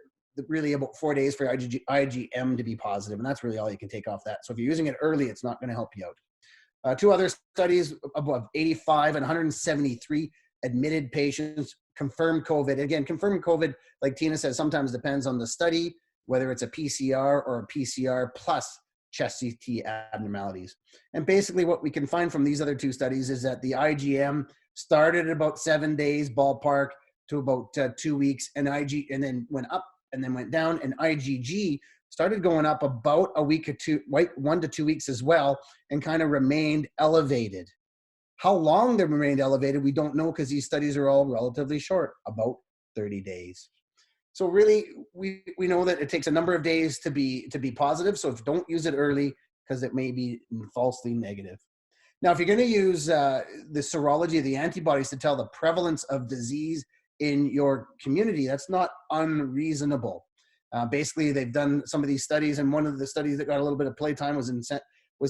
really about 4 days for IgM to be positive, and that's really all you can take off that. So if you're using it early, it's not going to help you out. 2 other studies above 85 and 173 admitted patients confirmed COVID. Again, confirmed COVID, like Tina says, sometimes depends on the study, whether it's a PCR or a PCR plus chest CT abnormalities. And basically what we can find from these other 2 studies is that the IgM started at about 7 days ballpark to about 2 weeks, and then went up and then went down, and IgG started going up about a week or 2, 1 to 2 weeks as well, and kind of remained elevated. How long they remained elevated, we don't know because these studies are all relatively short, about 30 days. So really, we know that it takes a number of days to be positive. So don't use it early because it may be falsely negative. Now, if you're going to use the serology, the antibodies to tell the prevalence of disease in your community, that's not unreasonable. Basically, they've done some of these studies, and one of the studies that got a little bit of playtime was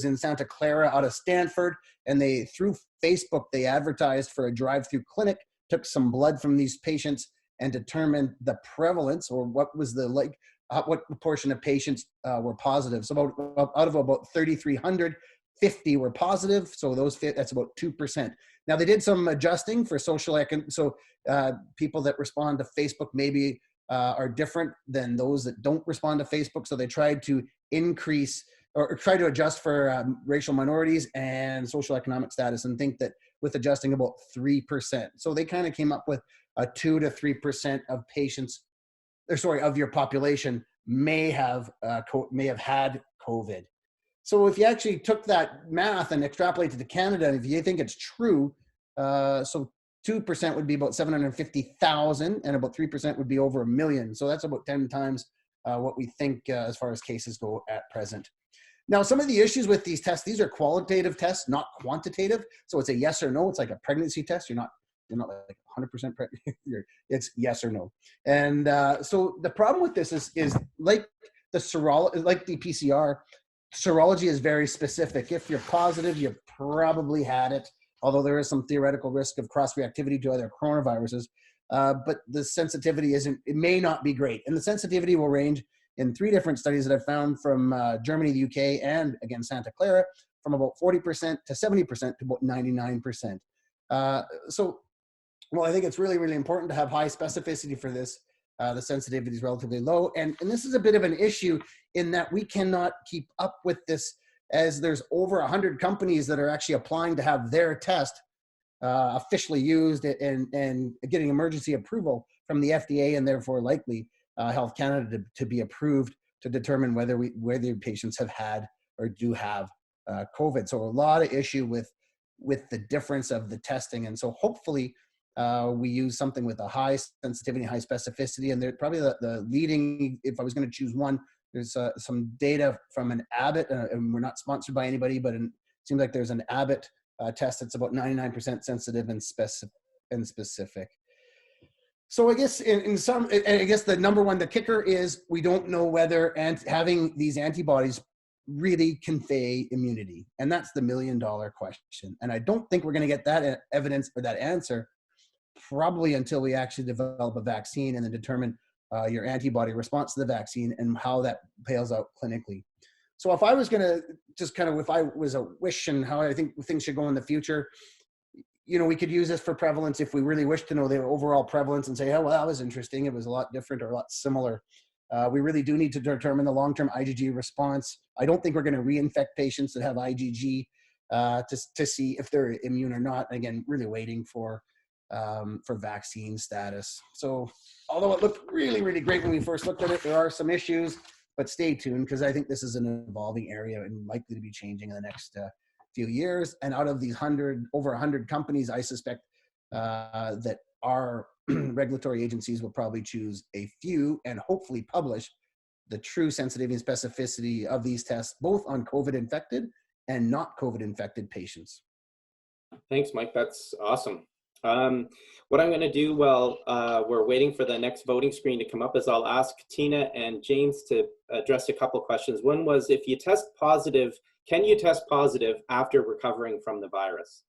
in Santa Clara out of Stanford, and through Facebook, they advertised for a drive-through clinic, took some blood from these patients and determined the prevalence, or what was what proportion of patients were positive. So out of about 3,300, 50 were positive, so that's about 2%. Now they did some adjusting for so people that respond to Facebook maybe are different than those that don't respond to Facebook, so they tried to increase or try to adjust for racial minorities and social economic status, and think that with adjusting about 3%. So they kind of came up with a 2 to 3% of patients, of your population may have had COVID. So if you actually took that math and extrapolated to Canada, and if you think it's true, so 2% would be about 750,000, and about 3% would be over 1 million. So that's about 10 times what we think as far as cases go at present. Now, some of the issues with these tests, these are qualitative tests, not quantitative. So it's a yes or no. It's like a pregnancy test. You're not like 100% pregnant. It's yes or no. And so the problem with this is like the PCR, serology is very specific. If you're positive, you probably had it, although there is some theoretical risk of cross-reactivity to other coronaviruses. But the sensitivity it may not be great. And the sensitivity will range in 3 different studies that I've found from Germany, the UK, and again, Santa Clara, from about 40% to 70% to about 99%. Well, I think it's really, really important to have high specificity for this. The sensitivity is relatively low. And this is a bit of an issue in that we cannot keep up with this, as there's over 100 companies that are actually applying to have their test officially used and getting emergency approval from the FDA and therefore likely Health Canada to be approved to determine whether patients have had or do have COVID. So a lot of issue with the difference of the testing. And so hopefully we use something with a high sensitivity, high specificity. And they're probably the leading, if I was going to choose one, there's some data from an Abbott, and we're not sponsored by anybody, but it seems like there's an Abbott test that's about 99% sensitive and specific. So I guess I guess the number one, the kicker is we don't know whether having these antibodies really convey immunity. And that's the $1 million question. And I don't think we're going to get that evidence or that answer probably until we actually develop a vaccine and then determine your antibody response to the vaccine and how that pales out clinically. So if I was going to just if I was a wish and how I think things should go in the future, we could use this for prevalence if we really wish to know the overall prevalence and say, oh, well, that was interesting. It was a lot different or a lot similar. We really do need to determine the long-term IgG response. I don't think we're going to reinfect patients that have IgG to see if they're immune or not. Again, really waiting for vaccine status. So although it looked really, really great when we first looked at it, there are some issues, but stay tuned because I think this is an evolving area and likely to be changing in the next few years. And out of these over 100 companies, I suspect that our regulatory agencies will probably choose a few and hopefully publish the true sensitivity and specificity of these tests, both on COVID infected and not COVID infected patients. Thanks, Mike. That's awesome. What I'm going to do while we're waiting for the next voting screen to come up is I'll ask Tina and James to address a couple questions. One was, if you test positive, can you test positive after recovering from the virus?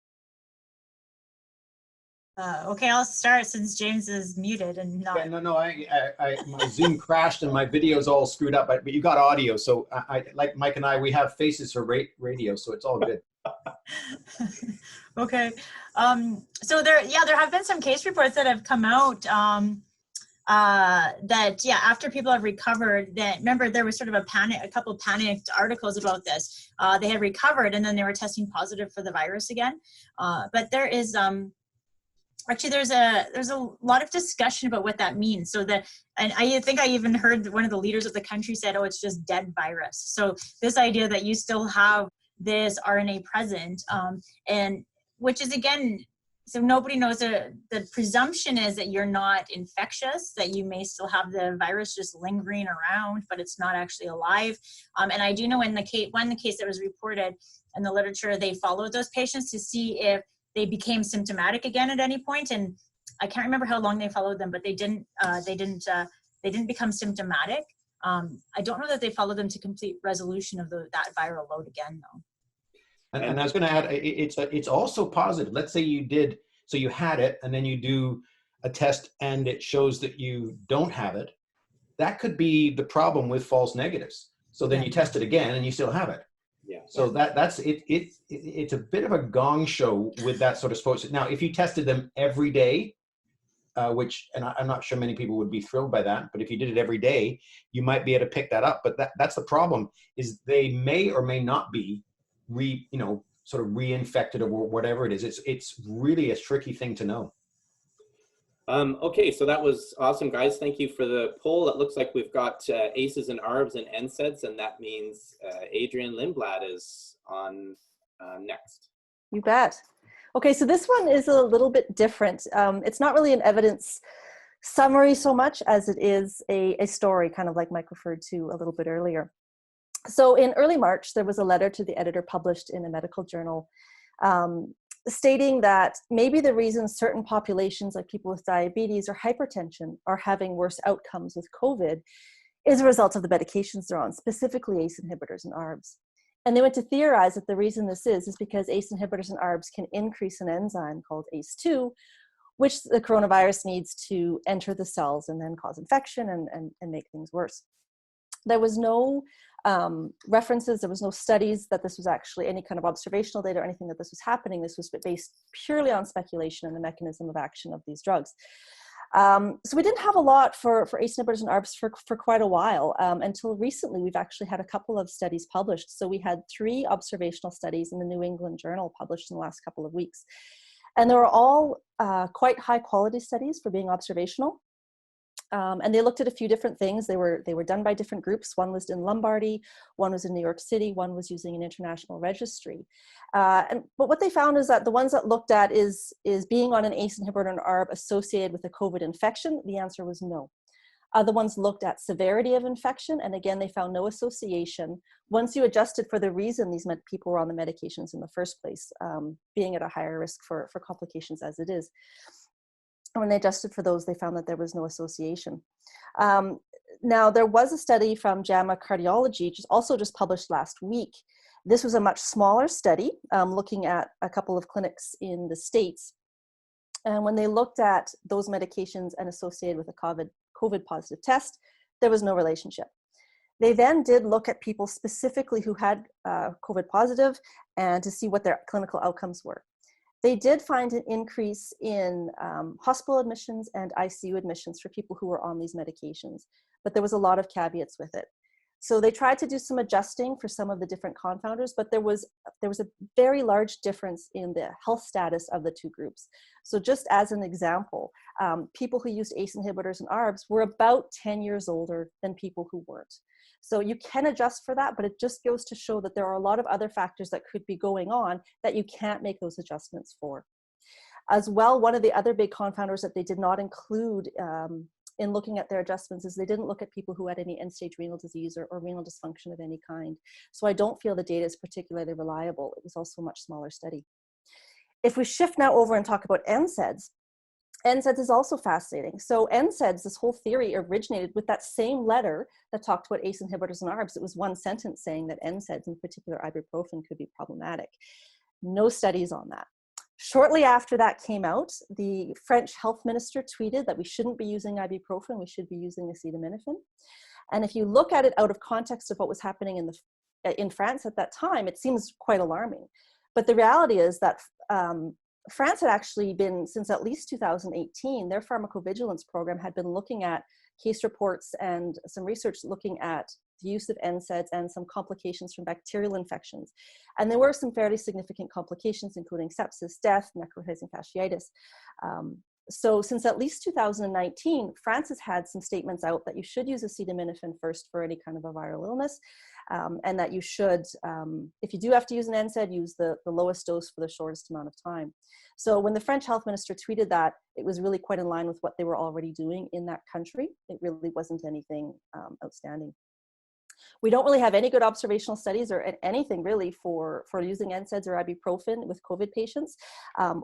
Okay, I'll start since James is muted and not. Yeah, no, my Zoom crashed and my video's all screwed up, but you got audio. So I like Mike and I, we have faces for radio, so it's all good. Okay. So there have been some case reports that have come out that after people have recovered, that remember there was sort of a couple panicked articles about this. They had recovered and then they were testing positive for the virus again. But there is actually there's a lot of discussion about what that means. So and I think I even heard one of the leaders of the country said, oh, it's just dead virus. So this idea that you still have this RNA present, and which is again, so nobody knows. The presumption is that you're not infectious, that you may still have the virus just lingering around, but it's not actually alive. And I do know in the case that was reported in the literature, they followed those patients to see if they became symptomatic again at any point. And I can't remember how long they followed them, but they didn't become symptomatic. I don't know that they followed them to complete resolution of that viral load again, though. And I was going to add, it's also positive. Let's say you had it, and then you do a test and it shows that you don't have it. That could be the problem with false negatives. So then you test it again and you still have it. Yeah. So that's it. It's a bit of a gong show with that sort of sports. Now, if you tested them every day, which, and I'm not sure many people would be thrilled by that, but if you did it every day, you might be able to pick that up. But that's the problem, is they may or may not be sort of reinfected or whatever it is. It's really a tricky thing to know. Okay, so that was awesome, guys. Thank you for the poll. It looks like we've got ACEs and ARBs and NSAIDs, and that means Adrian Lindblad is on next. You bet. Okay, so this one is a little bit different. It's not really an evidence summary so much as it is a story, kind of like Mike referred to a little bit earlier. So in early March, there was a letter to the editor published in a medical journal stating that maybe the reason certain populations, like people with diabetes or hypertension, are having worse outcomes with COVID is a result of the medications they're on, specifically ACE inhibitors and ARBs. And they went to theorize that the reason this is because ACE inhibitors and ARBs can increase an enzyme called ACE2, which the coronavirus needs to enter the cells and then cause infection and make things worse. There was no references. There was no studies that this was actually any kind of observational data or anything that this was happening. This was based purely on speculation and the mechanism of action of these drugs. So we didn't have a lot for ACE inhibitors and ARBs for quite a while. Until recently, we've actually had a couple of studies published. So we had 3 observational studies in the New England Journal published in the last couple of weeks. And they were all quite high quality studies for being observational. And they looked at a few different things. They were done by different groups. One was in Lombardy, one was in New York City, one was using an international registry. But what they found is that the ones that looked at is being on an ACE inhibitor and ARB associated with a COVID infection. The answer was no. Other ones looked at severity of infection, and again, they found no association once you adjusted for the reason these people were on the medications in the first place, being at a higher risk for complications as it is. When they adjusted for those, they found that there was no association. Now, there was a study from JAMA Cardiology, which is also just published last week. This was a much smaller study looking at a couple of clinics in the States. And when they looked at those medications and associated with a COVID positive test, there was no relationship. They then did look at people specifically who had COVID positive and to see what their clinical outcomes were. They did find an increase in hospital admissions and ICU admissions for people who were on these medications, but there was a lot of caveats with it. So they tried to do some adjusting for some of the different confounders, but there was a very large difference in the health status of the 2 groups. So just as an example, people who used ACE inhibitors and ARBs were about 10 years older than people who weren't. So you can adjust for that, but it just goes to show that there are a lot of other factors that could be going on that you can't make those adjustments for. As well, one of the other big confounders that they did not include in looking at their adjustments is they didn't look at people who had any end-stage renal disease or renal dysfunction of any kind. So I don't feel the data is particularly reliable. It was also a much smaller study. If we shift now over and talk about NSAIDs, NSAIDs is also fascinating. So NSAIDs, this whole theory originated with that same letter that talked about ACE inhibitors and ARBs. It was one sentence saying that NSAIDs, in particular ibuprofen, could be problematic. No studies on that. Shortly after that came out, the French health minister tweeted that we shouldn't be using ibuprofen, we should be using acetaminophen. And if you look at it out of context of what was happening in France at that time, it seems quite alarming. But the reality is that France had actually been, since at least 2018, their pharmacovigilance program had been looking at case reports and some research looking at the use of NSAIDs and some complications from bacterial infections. And there were some fairly significant complications, including sepsis, death, necrotizing fasciitis. So since at least 2019, France has had some statements out that you should use acetaminophen first for any kind of a viral illness, and that you should, if you do have to use an NSAID, use the lowest dose for the shortest amount of time. So when the French health minister tweeted that, it was really quite in line with what they were already doing in that country. It really wasn't anything outstanding. We don't really have any good observational studies or anything really for using NSAIDs or ibuprofen with COVID patients.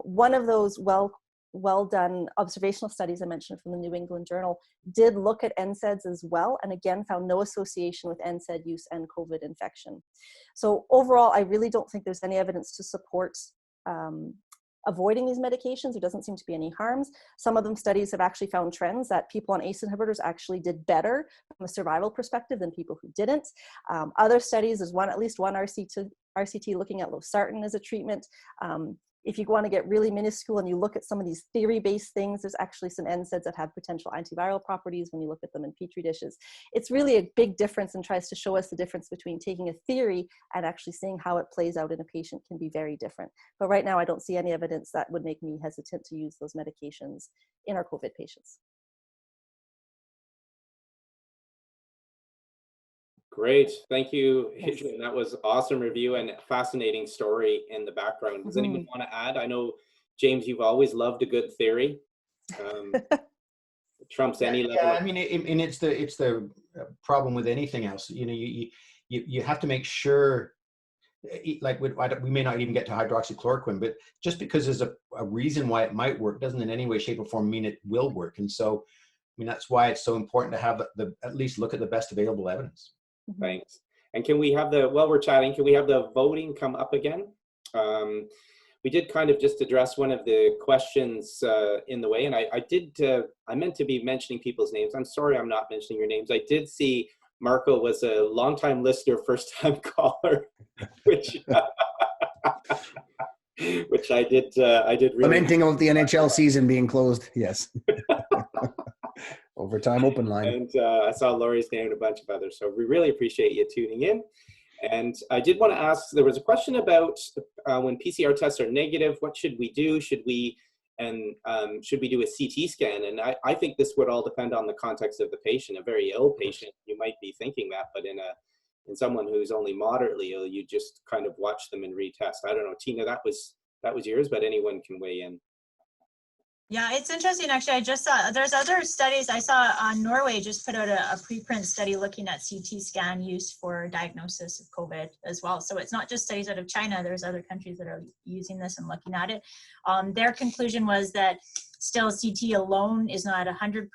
One of those well done observational studies I mentioned from the New England Journal did look at NSAIDs as well, and again found no association with NSAID use and COVID infection. So overall, I really don't think there's any evidence to support avoiding these medications. There doesn't seem to be any harms. Some of them studies have actually found trends that people on ACE inhibitors actually did better from a survival perspective than people who didn't. Other studies, there's at least one RCT looking at losartan as a treatment. If you want to get really minuscule and you look at some of these theory-based things, there's actually some NSAIDs that have potential antiviral properties when you look at them in Petri dishes. It's really a big difference and tries to show us the difference between taking a theory and actually seeing how it plays out in a patient can be very different. But right now, I don't see any evidence that would make me hesitant to use those medications in our COVID patients. Great. Thank you, Adrian. That was awesome review and fascinating story in the background. Does anyone want to add? I know, James, you've always loved a good theory. Trumps any level. Yeah, I mean, and it's the problem with anything else. You know, you have to make sure, like we may not even get to hydroxychloroquine, but just because there's a reason why it might work doesn't in any way, shape, or form mean it will work. And so, I mean, that's why it's so important to have at least look at the best available evidence. Thanks. And can we have while we're chatting, can we have the voting come up again? We did kind of just address one of the questions in the way, and I meant to be mentioning people's names. I'm sorry I'm not mentioning your names. I did see Marco was a longtime listener, first-time caller, which which I did really. Lamenting of the NHL season being closed. Yes. Overtime open line. And I saw Laurie's name and a bunch of others. So we really appreciate you tuning in. And I did want to ask, there was a question about when PCR tests are negative, what should we do? Should we do a CT scan? And I think this would all depend on the context of the patient. A very ill patient, you might be thinking that, but in someone who's only moderately ill, you just kind of watch them and retest. I don't know, Tina, that was yours, but anyone can weigh in. Yeah, it's interesting. Actually, I just saw there's other studies. I saw Norway just put out a preprint study looking at CT scan use for diagnosis of COVID as well. So it's not just studies out of China. There's other countries that are using this and looking at it. Their conclusion was that still CT alone is not 100%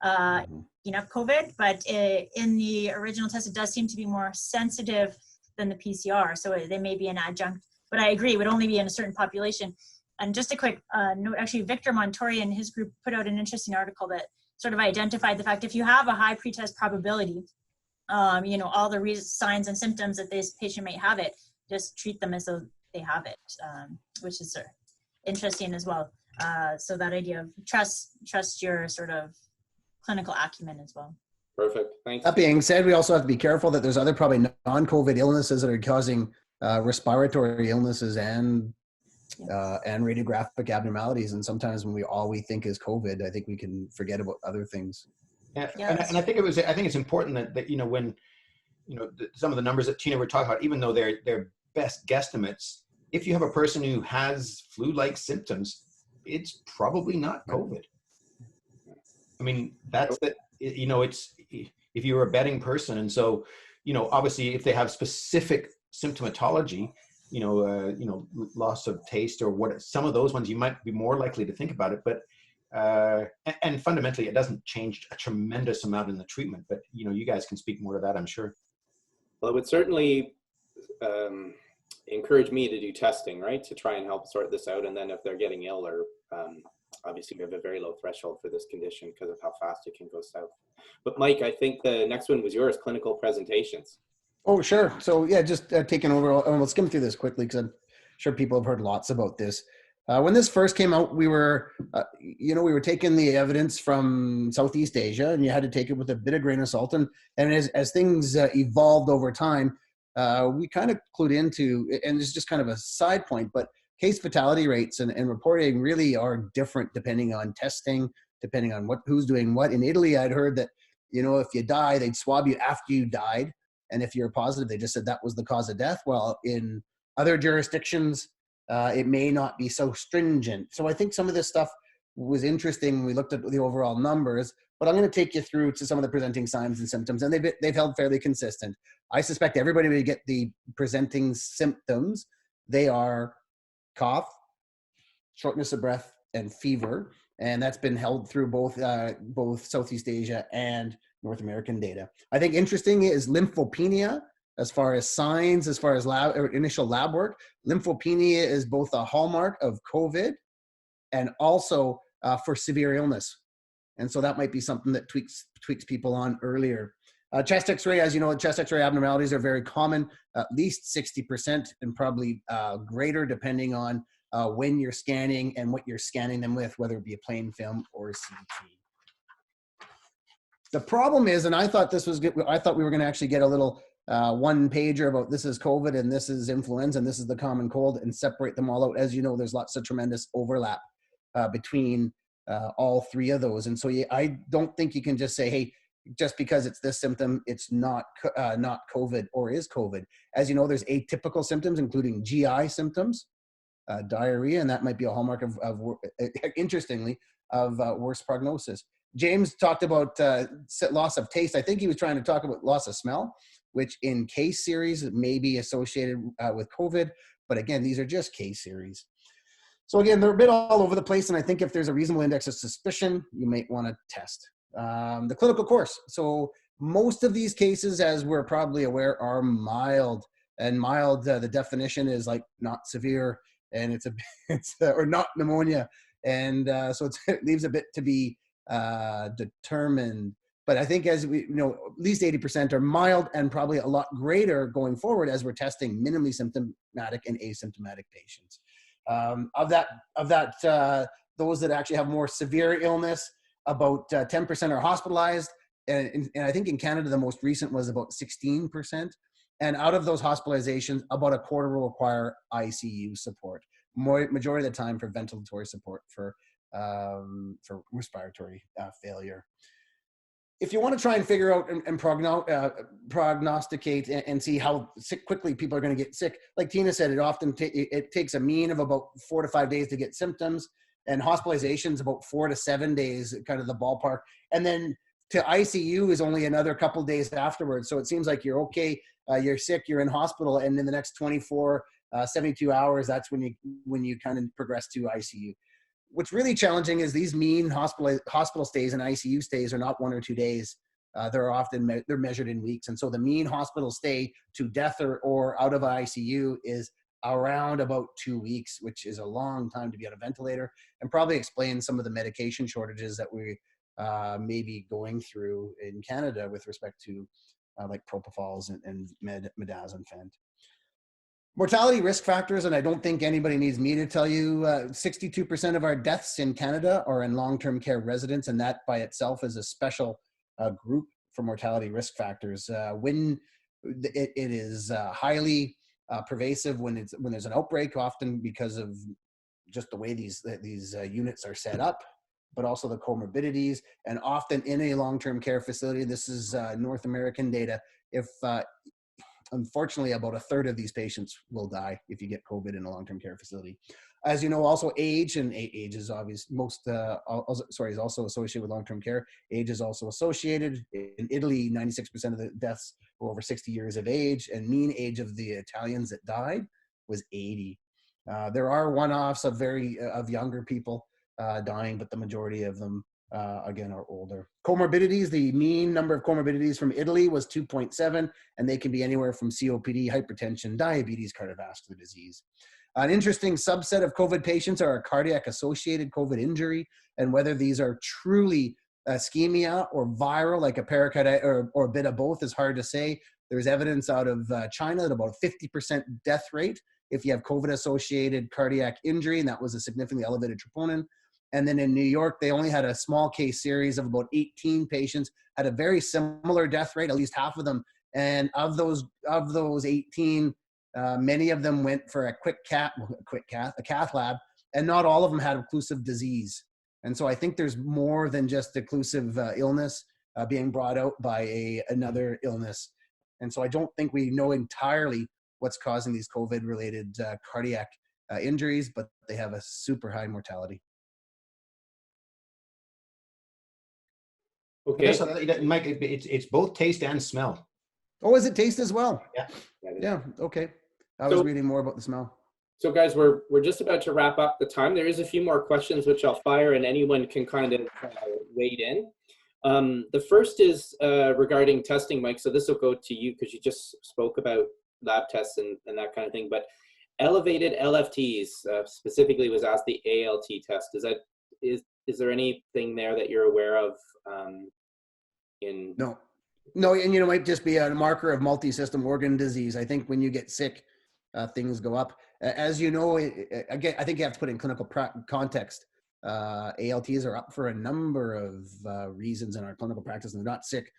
enough COVID, but in the original test, it does seem to be more sensitive than the PCR. So they may be an adjunct, but I agree, it would only be in a certain population. And just a quick note, actually, Victor Montori and his group put out an interesting article that sort of identified the fact if you have a high pretest probability, all the signs and symptoms that this patient may have it, just treat them as though they have it, which is interesting as well. So that idea of trust your sort of clinical acumen as well. Perfect, thanks. That being said, we also have to be careful that there's other probably non-COVID illnesses that are causing respiratory illnesses and radiographic abnormalities, and sometimes when all we think is COVID, I think we can forget about other things. Yeah, and I think it's important that when some of the numbers that Tina were talking about, even though they're best guesstimates, if you have a person who has flu-like symptoms, it's probably not COVID. I mean, that's that. It's if you're a betting person, and so obviously if they have specific symptomatology, loss of taste or what, some of those ones you might be more likely to think about it, but and fundamentally it doesn't change a tremendous amount in the treatment, but you guys can speak more to that, I'm sure. Well, it would certainly encourage me to do testing, right, to try and help sort this out. And then if they're getting ill, or obviously we have a very low threshold for this condition because of how fast it can go south. But Mike, I think the next one was yours, clinical presentations. Oh, sure. So yeah, just taking over, and we'll skim through this quickly because I'm sure people have heard lots about this. When this first came out, we were taking the evidence from Southeast Asia, and you had to take it with a bit of grain of salt. And as things evolved over time, we kind of clued into, and it's just kind of a side point, but case fatality rates and reporting really are different depending on testing, depending on who's doing what. In Italy, I'd heard that, if you die, they'd swab you after you died. And if you're positive, they just said that was the cause of death. Well, in other jurisdictions, it may not be so stringent. So I think some of this stuff was interesting when we looked at the overall numbers, but I'm going to take you through to some of the presenting signs and symptoms, and they've held fairly consistent. I suspect everybody will get the presenting symptoms. They are cough, shortness of breath, and fever, and that's been held through both Southeast Asia and North American data. I think interesting is lymphopenia as far as signs, as far as initial lab work. Lymphopenia is both a hallmark of COVID and also for severe illness. And so that might be something that tweaks people on earlier. Chest x-ray, as you know, chest x-ray abnormalities are very common, at least 60% and probably greater depending on when you're scanning and what you're scanning them with, whether it be a plain film or CT. The problem is, and I thought this was good, I thought we were going to actually get a little one pager about this is COVID and this is influenza and this is the common cold and separate them all out. As you know, there's lots of tremendous overlap between all three of those. And so I don't think you can just say, hey, just because it's this symptom, it's not COVID or is COVID. As you know, there's atypical symptoms, including GI symptoms, diarrhea, and that might be a hallmark interestingly, of worse prognosis. James talked about loss of taste. I think he was trying to talk about loss of smell, which in case series may be associated with COVID. But again, these are just case series. So again, they're a bit all over the place. And I think if there's a reasonable index of suspicion, you might want to test. The clinical course. So most of these cases, as we're probably aware, are mild. And mild, the definition is like not severe, and it's or not pneumonia. And so it leaves a bit to be determined. But I think as we, at least 80% are mild, and probably a lot greater going forward as we're testing minimally symptomatic and asymptomatic patients. Those that actually have more severe illness, about 10% are hospitalized. And I think in Canada, the most recent was about 16%. And out of those hospitalizations, about a quarter will require ICU support. Majority of the time for ventilatory support for respiratory failure. If you want to try and figure out and prognosticate and see how quickly people are going to get sick, like Tina said, it takes a mean of about 4 to 5 days to get symptoms, and hospitalizations about 4 to 7 days, kind of the ballpark. And then to ICU is only another couple of days afterwards. So it seems like you're okay, you're sick, you're in hospital, and in the next 24, 72 hours, that's when you kind of progress to ICU. What's really challenging is these mean hospital stays and ICU stays are not 1 or 2 days. They're measured in weeks. And so the mean hospital stay to death or out of ICU is around about 2 weeks, which is a long time to be on a ventilator, and probably explains some of the medication shortages that we may be going through in Canada with respect to like propofols and midazolam. Mortality risk factors, and I don't think anybody needs me to tell you, 62% of our deaths in Canada are in long-term care residents, and that by itself is a special group for mortality risk factors. When it is highly pervasive when there's an outbreak, often because of just the way these units are set up, but also the comorbidities, and often in a long-term care facility. This is North American data. Unfortunately, about a third of these patients will die if you get COVID in a long-term care facility. As you know, also age, and age is obvious. Is also associated with long-term care. Age is also associated. In Italy, 96% of the deaths were over 60 years of age, and mean age of the Italians that died was 80. There are one-offs of younger people dying, but the majority of them again are older. Comorbidities, the mean number of comorbidities from Italy was 2.7, and they can be anywhere from COPD, hypertension, diabetes, cardiovascular disease. An interesting subset of COVID patients are a cardiac associated COVID injury, and whether these are truly ischemia or viral, like a pericarditis or a bit of both, is hard to say. There's evidence out of China that about a 50% death rate if you have COVID associated cardiac injury, and that was a significantly elevated troponin. And then in New York, they only had a small case series of about 18 patients, had a very similar death rate, at least half of them. And of those 18, many of them went for a cath lab, and not all of them had occlusive disease. And so I think there's more than just occlusive illness being brought out by another illness. And so I don't think we know entirely what's causing these COVID-related cardiac injuries, but they have a super high mortality. Okay. So, Mike, it's both taste and smell. Oh, is it taste as well? Yeah. Yeah. Okay. I was reading more about the smell. So guys, we're just about to wrap up the time. There is a few more questions which I'll fire, and anyone can kind of wade in. The first is regarding testing, Mike. So this will go to you because you just spoke about lab tests and that kind of thing. But elevated LFTs specifically was asked, the ALT test. Is there anything there that you're aware of? No, and it might just be a marker of multi-system organ disease. I think when you get sick, things go up. As you know, again, I think you have to put in clinical context. ALTs are up for a number of reasons in our clinical practice, and they're not sick.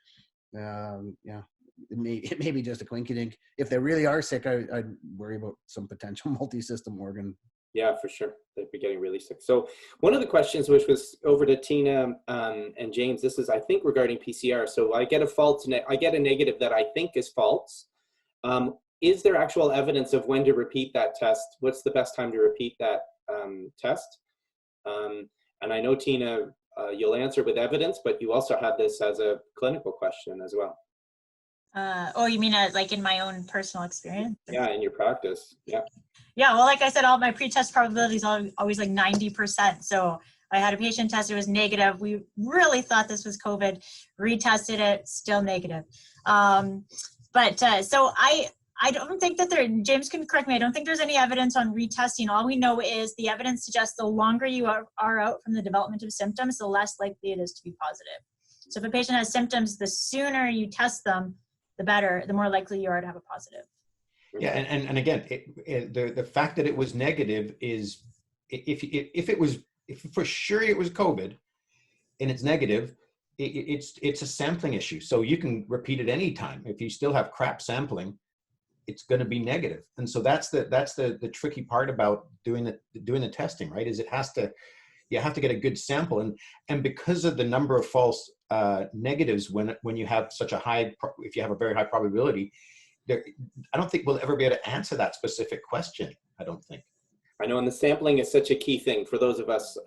It may be just a quinkydink. If they really are sick, I'd worry about some potential multi-system organ. Yeah, for sure. They'd be getting really sick. So one of the questions, which was over to Tina and James, this is, I think, regarding PCR. So I get a negative that I think is false. Is there actual evidence of when to repeat that test? What's the best time to repeat that test? And I know, Tina, you'll answer with evidence, but you also had this as a clinical question as well. You mean like in my own personal experience? Yeah, in your practice. Yeah. Yeah, well, like I said, all my pre-test probabilities are always like 90%. So I had a patient test, it was negative. We really thought this was COVID, retested it, still negative. So I don't think that James can correct me, I don't think there's any evidence on retesting. All we know is the evidence suggests the longer you are out from the development of symptoms, the less likely it is to be positive. So if a patient has symptoms, the sooner you test them, the better, the more likely you are to have a positive. Yeah, and again, the fact that it was negative is, if for sure it was COVID and it's negative, it's a sampling issue. So you can repeat it anytime. If you still have crap sampling, it's going to be negative. And so that's the tricky part about doing the testing, right? Is you have to get a good sample, and because of the number of false negatives when you have such a high, if you have a very high probability, I don't think we'll ever be able to answer that specific question. I don't think. I know, and the sampling is such a key thing for those of us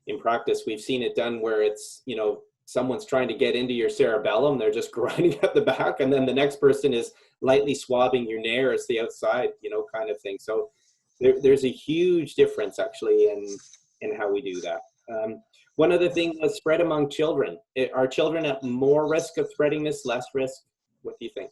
in practice. We've seen it done where it's, you know, someone's trying to get into your cerebellum, they're just grinding at the back, and then the next person is lightly swabbing your nares, the outside, you know, kind of thing. So there's a huge difference actually in how we do that. One other thing was spread among children. Are children at more risk of spreading this, less risk? What do you think?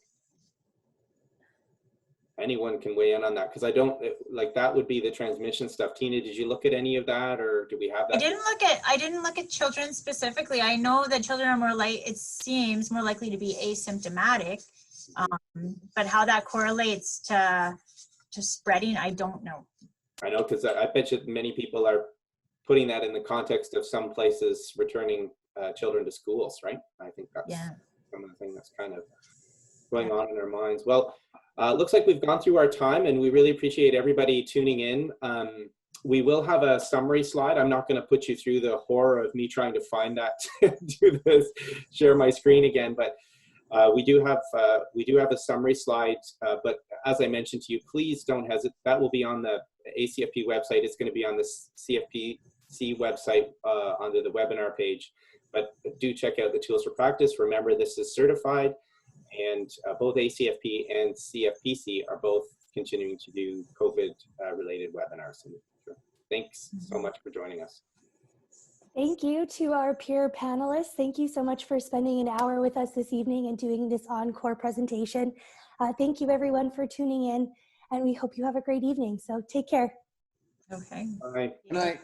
Anyone can weigh in on that, because I don't, like, that would be the transmission stuff. Tina, did you look at any of that, or do we have that? I didn't look at children specifically. I know that children are it seems more likely to be asymptomatic, but how that correlates to spreading, I don't know. I know, because I bet you many people are putting that in the context of some places returning children to schools, right? I think that's some of the thing that's kind of going on in our minds. Well, looks like we've gone through our time, and we really appreciate everybody tuning in. We will have a summary slide. I'm not going to put you through the horror of me trying to find that, do this, share my screen again, but we do have a summary slide. But as I mentioned to you, please don't hesitate. That will be on the ACFP website. It's going to be on the CFPC website under the webinar page. But do check out the tools for practice. Remember, this is certified. And both ACFP and CFPC are both continuing to do COVID-related webinars in the future. Thanks so much for joining us. Thank you to our peer panelists. Thank you so much for spending an hour with us this evening and doing this Encore presentation. Thank you everyone for tuning in, and we hope you have a great evening. So take care. Okay. Bye. Good night.